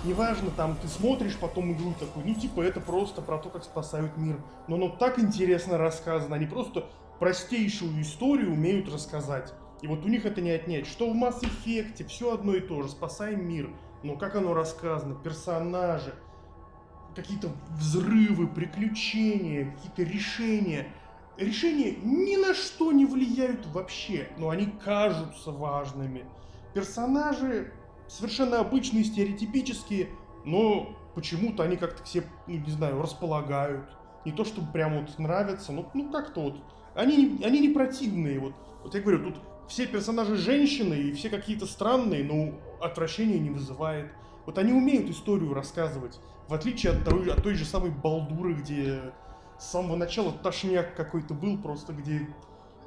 Неважно, там, ты смотришь потом игру такой, ну типа это просто про то, как спасают мир. Но оно так интересно рассказано, они просто простейшую историю умеют рассказать. И вот у них это не отнять. Что в Mass Effect, все одно и то же, спасаем мир. Но как оно рассказано, персонажи, какие-то взрывы, приключения, какие-то решения. Решения ни на что не влияют вообще, но они кажутся важными. Персонажи совершенно обычные, стереотипические, но почему-то они как-то все, ну, не знаю, располагают. Не то, чтобы прям вот нравятся, но ну как-то вот. Они не противные. Вот я говорю, тут все персонажи женщины и все какие-то странные, но отвращения не вызывает. Вот они умеют историю рассказывать. В отличие от той же самой Балдуры, где с самого начала тошняк какой-то был, просто где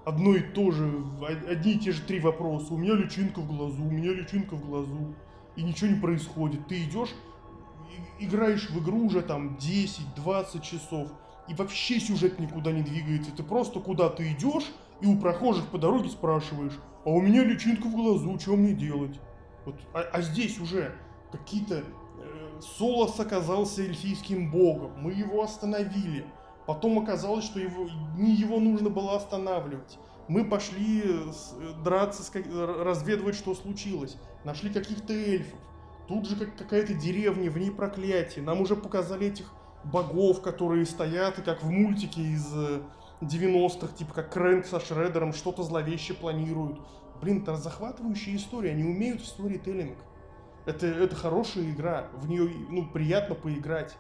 одно и то же, одни и те же три вопроса. У меня личинка в глазу, у меня личинка в глазу. И ничего не происходит. Ты идешь, играешь в игру уже там 10-20 часов, и вообще сюжет никуда не двигается. Ты просто куда-то идешь, и у прохожих по дороге спрашиваешь, а у меня личинка в глазу, что мне делать? Вот, а здесь уже какие-то... Солос оказался эльфийским богом, мы его остановили. Потом оказалось, что не его нужно было останавливать. Мы пошли драться, разведывать, что случилось. Нашли каких-то эльфов. Тут же какая-то деревня, в ней проклятие. Нам уже показали этих богов, которые стоят, и как в мультике из 90-х, типа как Крэнк со Шреддером, что-то зловеще планируют. Блин, это захватывающая история, они умеют в сторителлинг. Это хорошая игра, в нее, ну, приятно поиграть.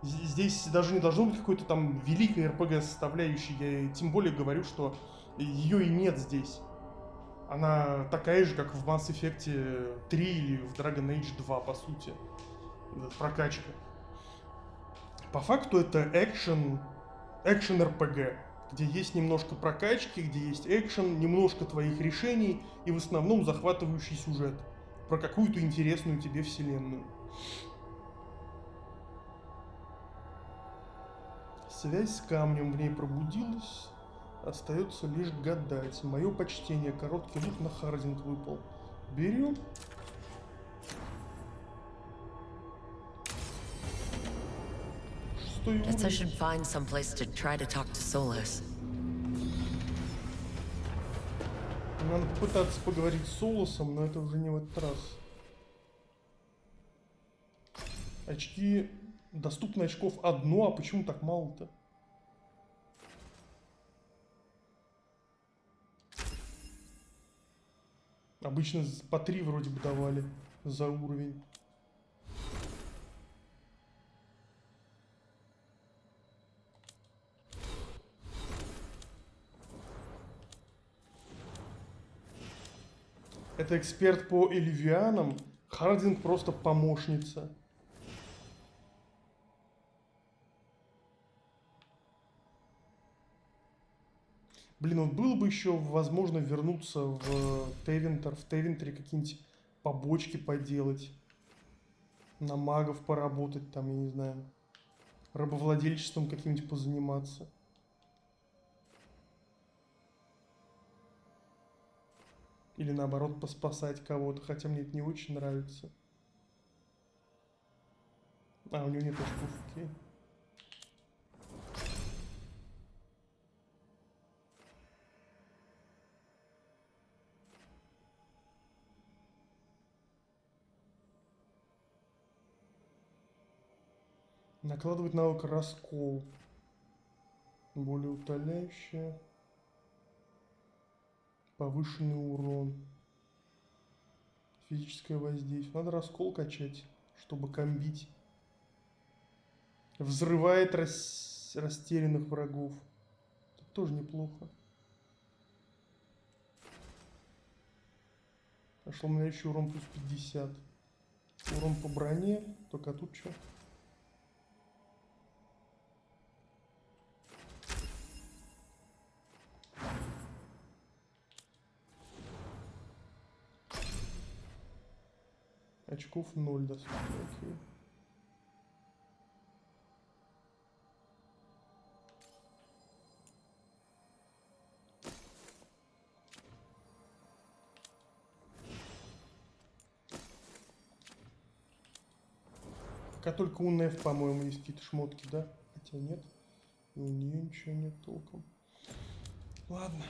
Здесь даже не должно быть какой-то там великой РПГ составляющей. Я тем более говорю, что ее и нет здесь. Она такая же, как в Mass Effect 3 или в Dragon Age 2, по сути. Прокачка. По факту это экшен РПГ, где есть немножко прокачки, где есть экшен, немножко твоих решений и в основном захватывающий сюжет про какую-то интересную тебе вселенную. Связь с камнем в ней пробудилась. Остается лишь гадать. Мое почтение. Короткий лук на Хардинг выпал. Берем. Guess I should find some place to try to talk to Solus. Надо попытаться поговорить с Солусом, но это уже не в этот раз. Очки... Доступно очков одно, а почему так мало-то? Обычно по 3 вроде бы давали за уровень. Это эксперт по эльвианам. Хардинг просто помощница. Блин, вот было бы еще возможно вернуться в Тевентер, в Тевентере какие-нибудь побочки поделать. На магов поработать там, я не знаю. Рабовладельчеством каким-нибудь позаниматься. Или наоборот поспасать кого-то, хотя мне это не очень нравится. А, у него нет очков, окей. Накладывать навык раскол. Более утоляющая. Повышенный урон. Физическое воздействие. Надо раскол качать, чтобы комбить. Взрывает растерянных врагов. Это тоже неплохо. Ошеломляющий урон плюс 50. Урон по броне. Только тут что? Очков 0 доступно, окей. Пока только у Неф, по-моему, есть какие-то шмотки, да? Хотя нет. И у нее ничего нет толком. Ладно.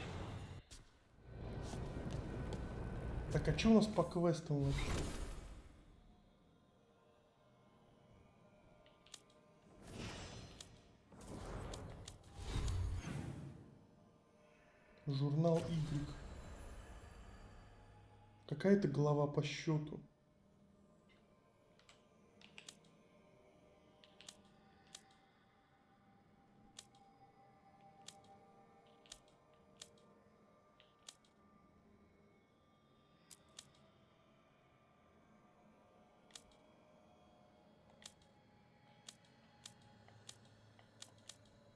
Так, а что у нас по квестам вообще? Журнал Y. Какая-то глава по счету.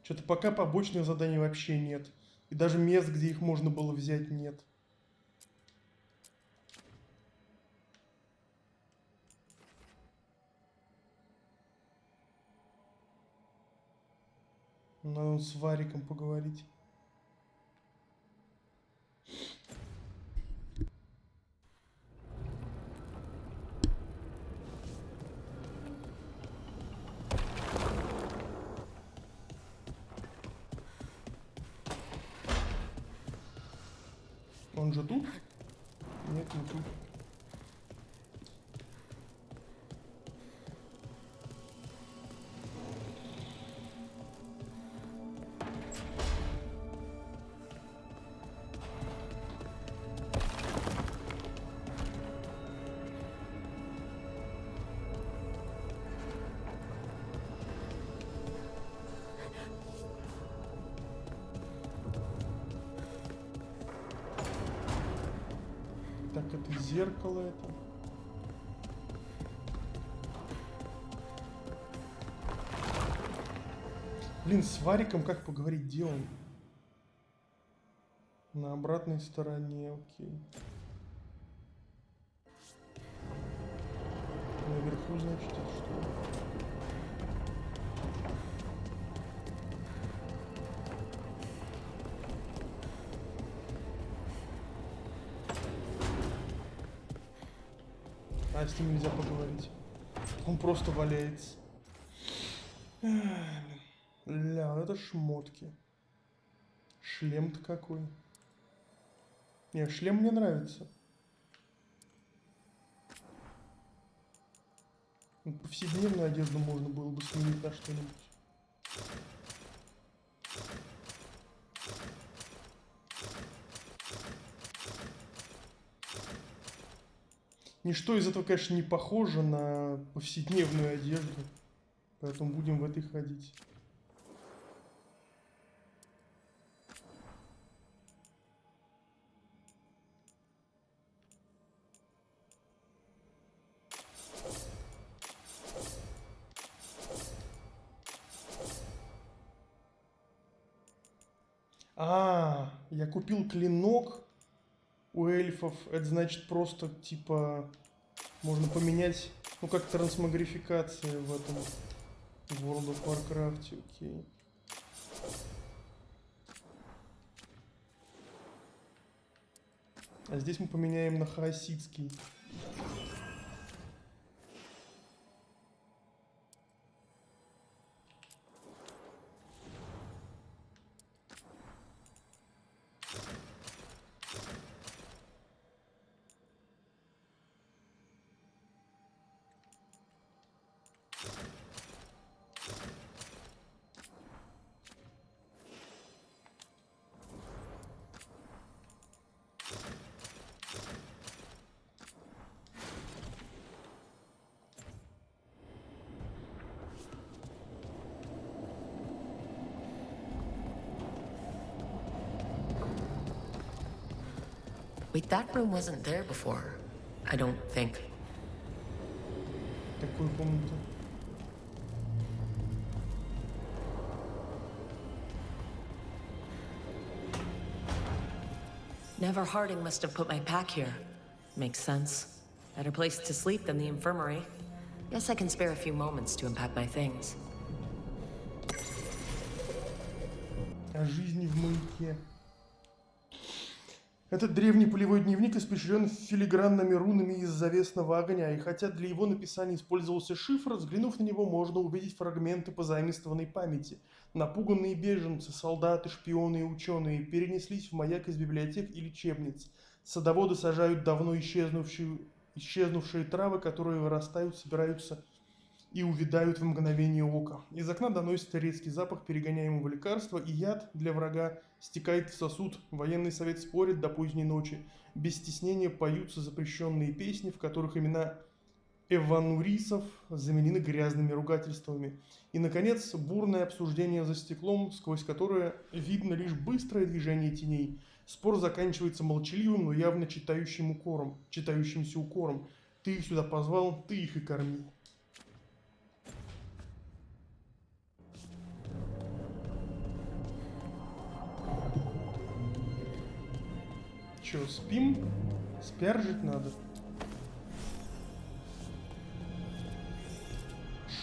Что-то пока побочных заданий вообще нет. И даже мест, где их можно было взять, нет. Надо с Вариком поговорить. Он же тут? Нет, не тут. Так, это зеркало это. Блин, с Вариком как поговорить, где он? На обратной стороне, окей. Наверху, значит, это что? А с ним нельзя поговорить. Он просто валяется. Ля, это шмотки. Шлем-то какой. Не, шлем мне нравится. Повседневную одежду можно было бы сменить на что-нибудь. Ничто из этого, конечно, не похоже на повседневную одежду. Поэтому будем в этой ходить. Я купил клинок у эльфов. Это значит просто, типа, можно поменять, ну, как трансмогрификация в этом World of Warcraft, окей. А здесь мы поменяем на хаоситский. Wait, that room wasn't there before. I don't think. Такую комнату. Never Harding must have put my pack here. Makes sense. Better place to sleep than the infirmary. Guess I can spare a few moments to unpack my things. О жизни в маяке. Этот древний полевой дневник испещрен филигранными рунами из завесного огня, и хотя для его написания использовался шифр, взглянув на него, можно увидеть фрагменты позаимствованной памяти. Напуганные беженцы, солдаты, шпионы и ученые перенеслись в маяк из библиотек и лечебниц. Садоводы сажают давно исчезнувшие травы, которые вырастают, собираются и увядают в мгновение ока. Из окна доносится резкий запах перегоняемого лекарства, и яд для врага стекает в сосуд. Военный совет спорит до поздней ночи. Без стеснения поются запрещенные песни, в которых имена эванурисов заменены грязными ругательствами. И, наконец, бурное обсуждение за стеклом, сквозь которое видно лишь быстрое движение теней. Спор заканчивается молчаливым, но явно читающимся укором. Ты их сюда позвал, ты их и корми. Чё, спим? Спяржить надо.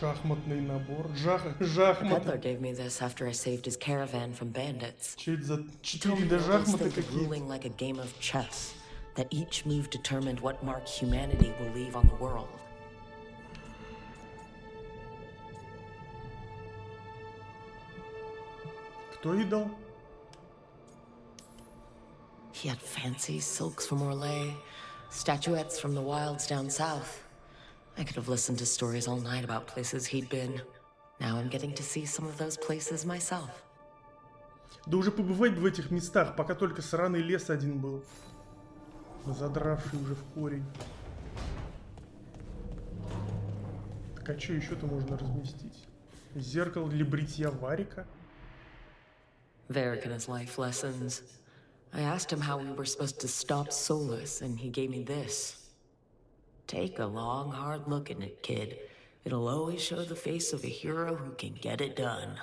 Шахматный набор. Жахматы. gave me this after I saved his caravan from bandits. Чё это за 4D шахматы какие-то? Ruling like a game of chess, that each move determined what mark humanity will leave on the world. Кто ей дал? He had fancy silks from Orlais, statuettes from the wilds down south. I could have listened to stories all night about places he'd been. Now I'm getting to see some of those places myself. Да уже побывать в этих местах, пока только сраный лес один был. Задравший уже в корень. Так а что еще-то можно разместить? Зеркало для бритья Варика. Varric and his life lessons. I asked him how we were supposed to stop Solus, and he gave me this. Take a long, hard look at it, kid. It'll always show the face of a hero who can get it done.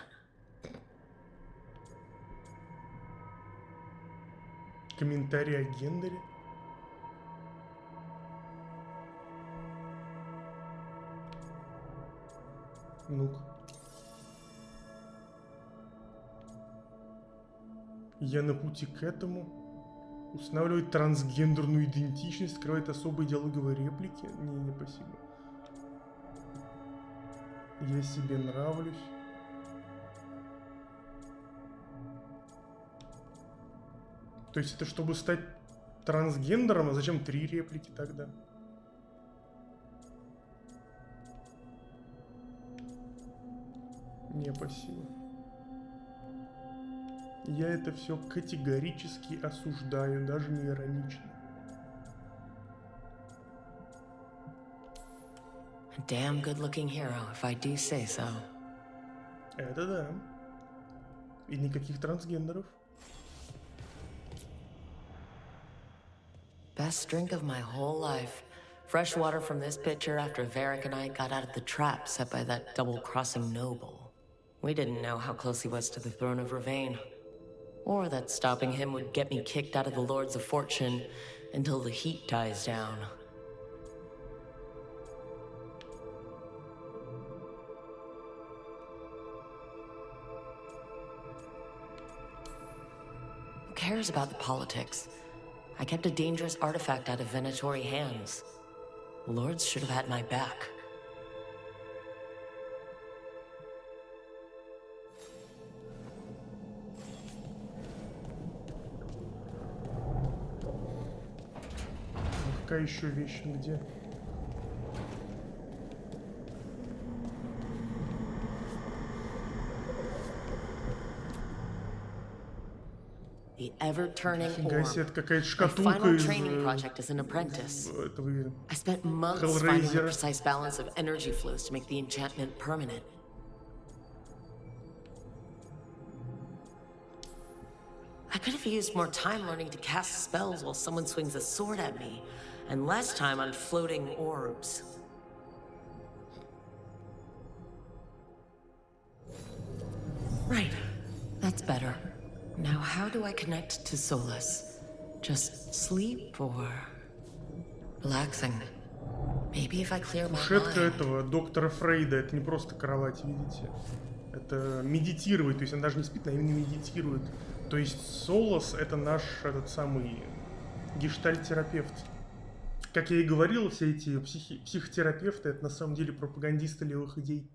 Комментарий о гендере. Ну-ка. Я на пути к этому. Устанавливает трансгендерную идентичность, скрывает особые диалоговые реплики. Не, спасибо. Я себе нравлюсь. То есть это чтобы стать трансгендером, а зачем 3 реплики тогда? Не, спасибо. Я это все категорически осуждаю, даже не иронично. Damn good-looking hero, if I do say so. Это да. И никаких трансгендеров. Best drink of my whole life. Fresh water from this pitcher after Varric and I got out of the trap set by that double-crossing noble. We didn't know how close he was to the throne of Ravain. Or that stopping him would get me kicked out of the Lords of Fortune until the heat dies down. Who cares about the politics? I kept a dangerous artifact out of Venatori hands. The Lords should have had my back. Какая еще вещь? Где? The ever-turning Фига себе, это какая-то My шкатулка final из training project as an apprentice. этого I spent months finding the Hellraiser. precise balance of energy flows to make the enchantment permanent. I could have used more time learning to cast spells while someone swings a sword at me, and less time on floating orbs. Right, that's better. Now how do I connect to Solus? Just sleep or relaxing? Maybe if I clear my Кушетка mind. этого доктора Фрейда, это не просто кровать, видите? Это медитировать, то есть она даже не спит, она именно медитирует. То есть Солос это наш этот самый гештальт-терапевт. Как я и говорил, все эти психотерапевты это на самом деле пропагандисты левых идей.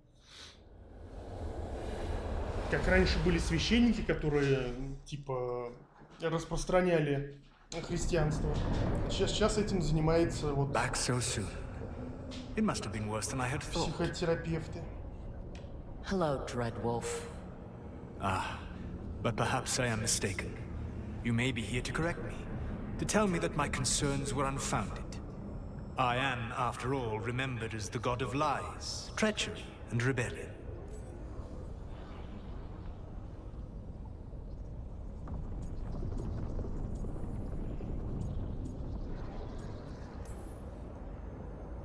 Как раньше были священники, которые типа распространяли христианство. Сейчас этим занимается вот Back so soon. It must have been worse than I had thought. психотерапевты. Hello, Dreadwolf. Ah, but perhaps I am mistaken. You may be here to correct me, to tell me that my concerns were unfounded. I am, after all, remembered as the god of lies, treachery, and rebellion.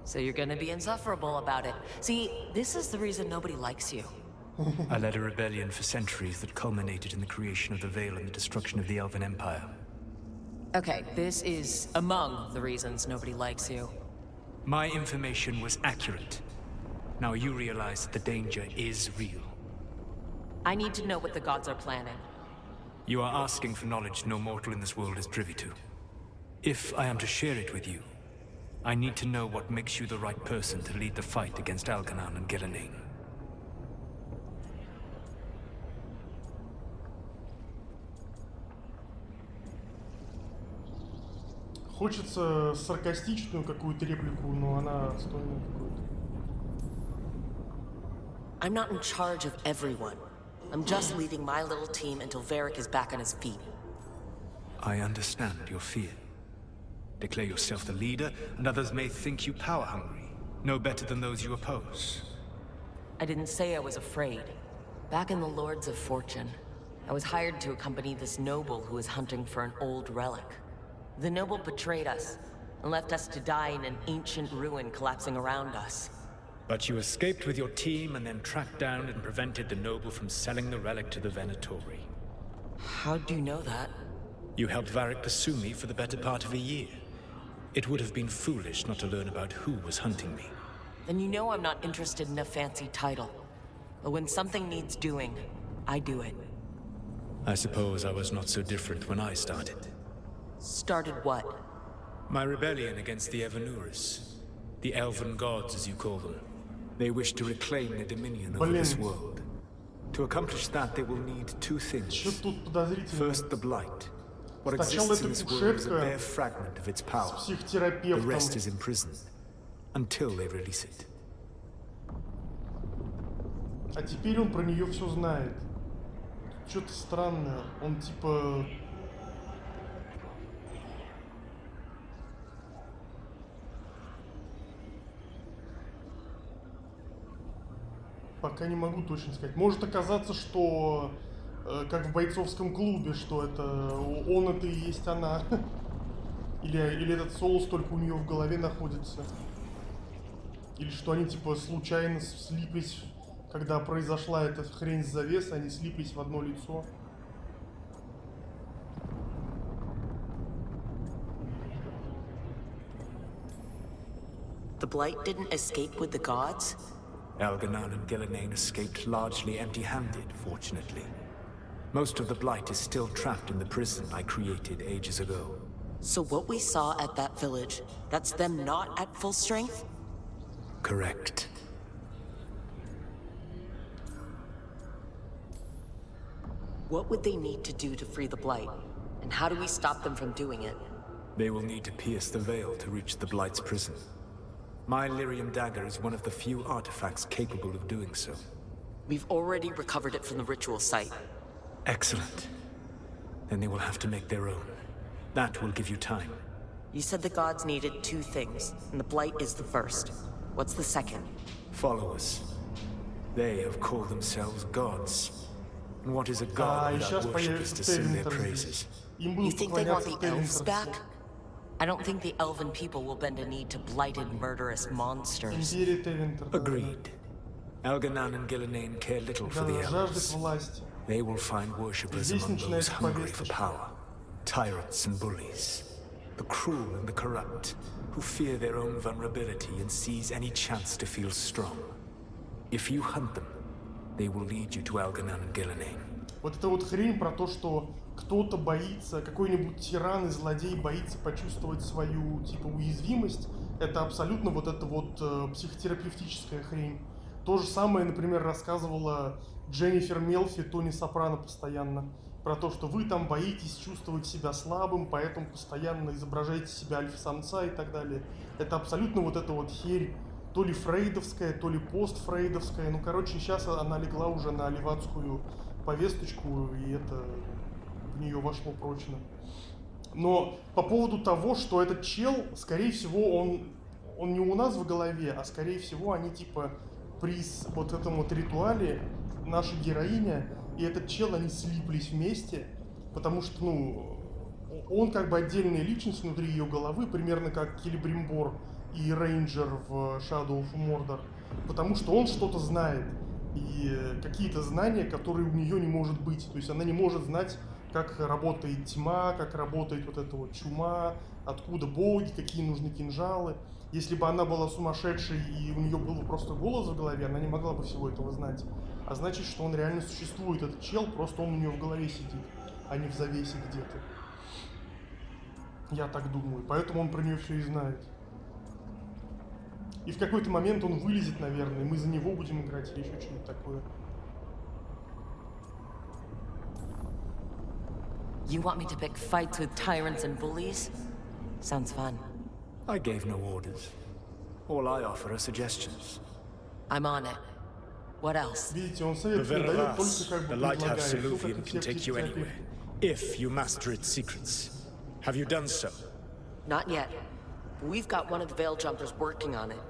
So you're gonna be insufferable about it. See, this is the reason nobody likes you. I led a rebellion for centuries that culminated in the creation of the Veil and the destruction of the Elven Empire. Okay, this is among the reasons nobody likes you. My information was accurate. Now you realize that the danger is real. I need to know what the gods are planning. You are asking for knowledge no mortal in this world is privy to. If I am to share it with you, I need to know what makes you the right person to lead the fight against Algernon and Gillenane. Хочется саркастичную какую-то реплику, но она отстойная какую-то. I'm not in charge of everyone. I'm just leading my little team until Varric is back on his feet. I understand your fear. Declare yourself the leader, and others may think you power-hungry, no better than those you oppose. I didn't say I was afraid. Back in the Lords of Fortune, I was hired to accompany this noble who was hunting for an old relic. The noble betrayed us and left us to die in an ancient ruin collapsing around us. But you escaped with your team and then tracked down and prevented the noble from selling the relic to the Venatori. How do you know that? You helped Varric pursue me for the better part of a year. It would have been foolish not to learn about who was hunting me. Then you know I'm not interested in a fancy title. But when something needs doing, I do it. I suppose I was not so different when I started. Started what? My rebellion against the Evanuris. The Elven gods, as you call them. They wish to reclaim their dominion over this world. To accomplish that, they will need two things. First, the Blight. What exists in this world is a bare fragment of its power. The rest is imprisoned. Until they release it. А теперь он про нее все знает. Что-то странное. Он типа... Пока не могу точно сказать. Может оказаться, что как в бойцовском клубе, что это он это и есть она. Или этот Солус только у нее в голове находится. Или что они типа случайно слиплись, когда произошла эта хрень с завесой, они слиплись в одно лицо. The Blight didn't escape with the gods? Elganan and Gillenane escaped largely empty-handed, fortunately. Most of the Blight is still trapped in the prison I created ages ago. So what we saw at that village, that's them not at full strength? Correct. What would they need to do to free the Blight? And how do we stop them from doing it? They will need to pierce the veil to reach the Blight's prison. My Lyrium dagger is one of the few artifacts capable of doing so. We've already recovered it from the ritual site. Excellent. Then they will have to make their own. That will give you time. You said the gods needed two things, and the Blight is the first. What's the second? Followers. They have called themselves gods. And what is a god without worshippers to sing their praises? You think they want the elves back? I don't think the elven people will bend a knee to blighted, murderous monsters. Agreed. Elganan and Gillenane care little for the elves. They will find worshippers among those hungry for power. Tyrants and bullies. The cruel and the corrupt, who fear their own vulnerability and seize any chance to feel strong. If you hunt them, they will lead you to Elganan and Gillenane. Вот эта вот хрень про то, что кто-то боится, какой-нибудь тиран и злодей боится почувствовать свою, типа, уязвимость, это абсолютно вот эта вот психотерапевтическая хрень. То же самое, например, рассказывала Дженнифер Мелфи Тони Сопрано постоянно. Про то, что вы там боитесь чувствовать себя слабым, поэтому постоянно изображаете себя альфа-самца и так далее. Это абсолютно вот эта вот херь, то ли фрейдовская, то ли постфрейдовская. Ну, короче, сейчас она легла уже на левацкую повесточку, и это в нее вошло прочно. Но по поводу того, что этот чел, скорее всего, он не у нас в голове, а скорее всего, они типа при вот этом вот ритуале, наша героиня и этот чел, они слиплись вместе, потому что, ну, он как бы отдельная личность внутри ее головы, примерно как Келебримбор и Рейнджер в Shadow of Mordor, потому что он что-то знает, и какие-то знания, которые у нее не может быть, то есть она не может знать, как работает тьма, как работает вот эта вот чума, откуда боги, какие нужны кинжалы. Если бы она была сумасшедшей и у нее был просто голос в голове, она не могла бы всего этого знать. А значит, что он реально существует, этот чел, просто он у нее в голове сидит, а не в завесе где-то. Я так думаю, поэтому он про нее все и знает. И в какой-то момент он вылезет, наверное, и мы за него будем играть или еще что-нибудь такое. You want me to pick fights with tyrants and bullies? Sounds fun. I gave no orders. All I offer are suggestions. I'm on it. What else? Видите, он совет не дает, только как бы the lighthouse предлагает. Illuvium can take you anywhere, if you master its secrets. Have you done so? Not yet. We've got one of the Veil Jumpers working on it.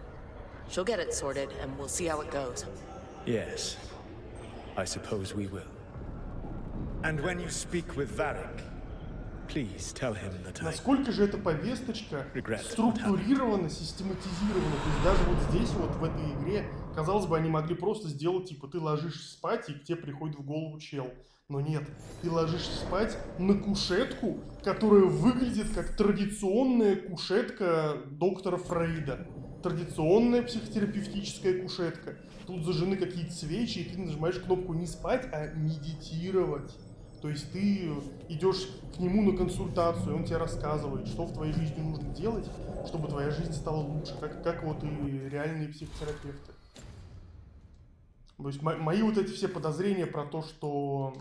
She'll get it sorted, and we'll see how it goes. Yes. I suppose we will. And when you speak with Varric, please tell him that насколько же эта повесточка структурирована, систематизирована. То есть даже вот здесь, вот в этой игре, казалось бы, они могли просто сделать, типа, ты ложишься спать, и к тебе приходит в голову чел. Но нет, ты ложишься спать на кушетку, которая выглядит как традиционная кушетка доктора Фрейда. Традиционная психотерапевтическая кушетка. Тут зажжены какие-то свечи, и ты нажимаешь кнопку не спать, а медитировать. То есть ты идешь к нему на консультацию, он тебе рассказывает, что в твоей жизни нужно делать, чтобы твоя жизнь стала лучше, как вот и реальные психотерапевты. То есть мои вот эти все подозрения про то, что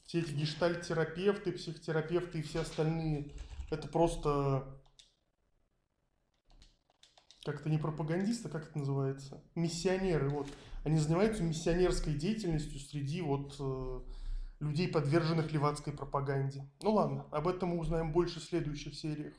все эти гештальт-терапевты, психотерапевты и все остальные, это просто как-то не пропагандисты, как это называется? Миссионеры, вот. Они занимаются миссионерской деятельностью среди вот людей, подверженных левацкой пропаганде. Ну ладно, об этом мы узнаем больше в следующих сериях.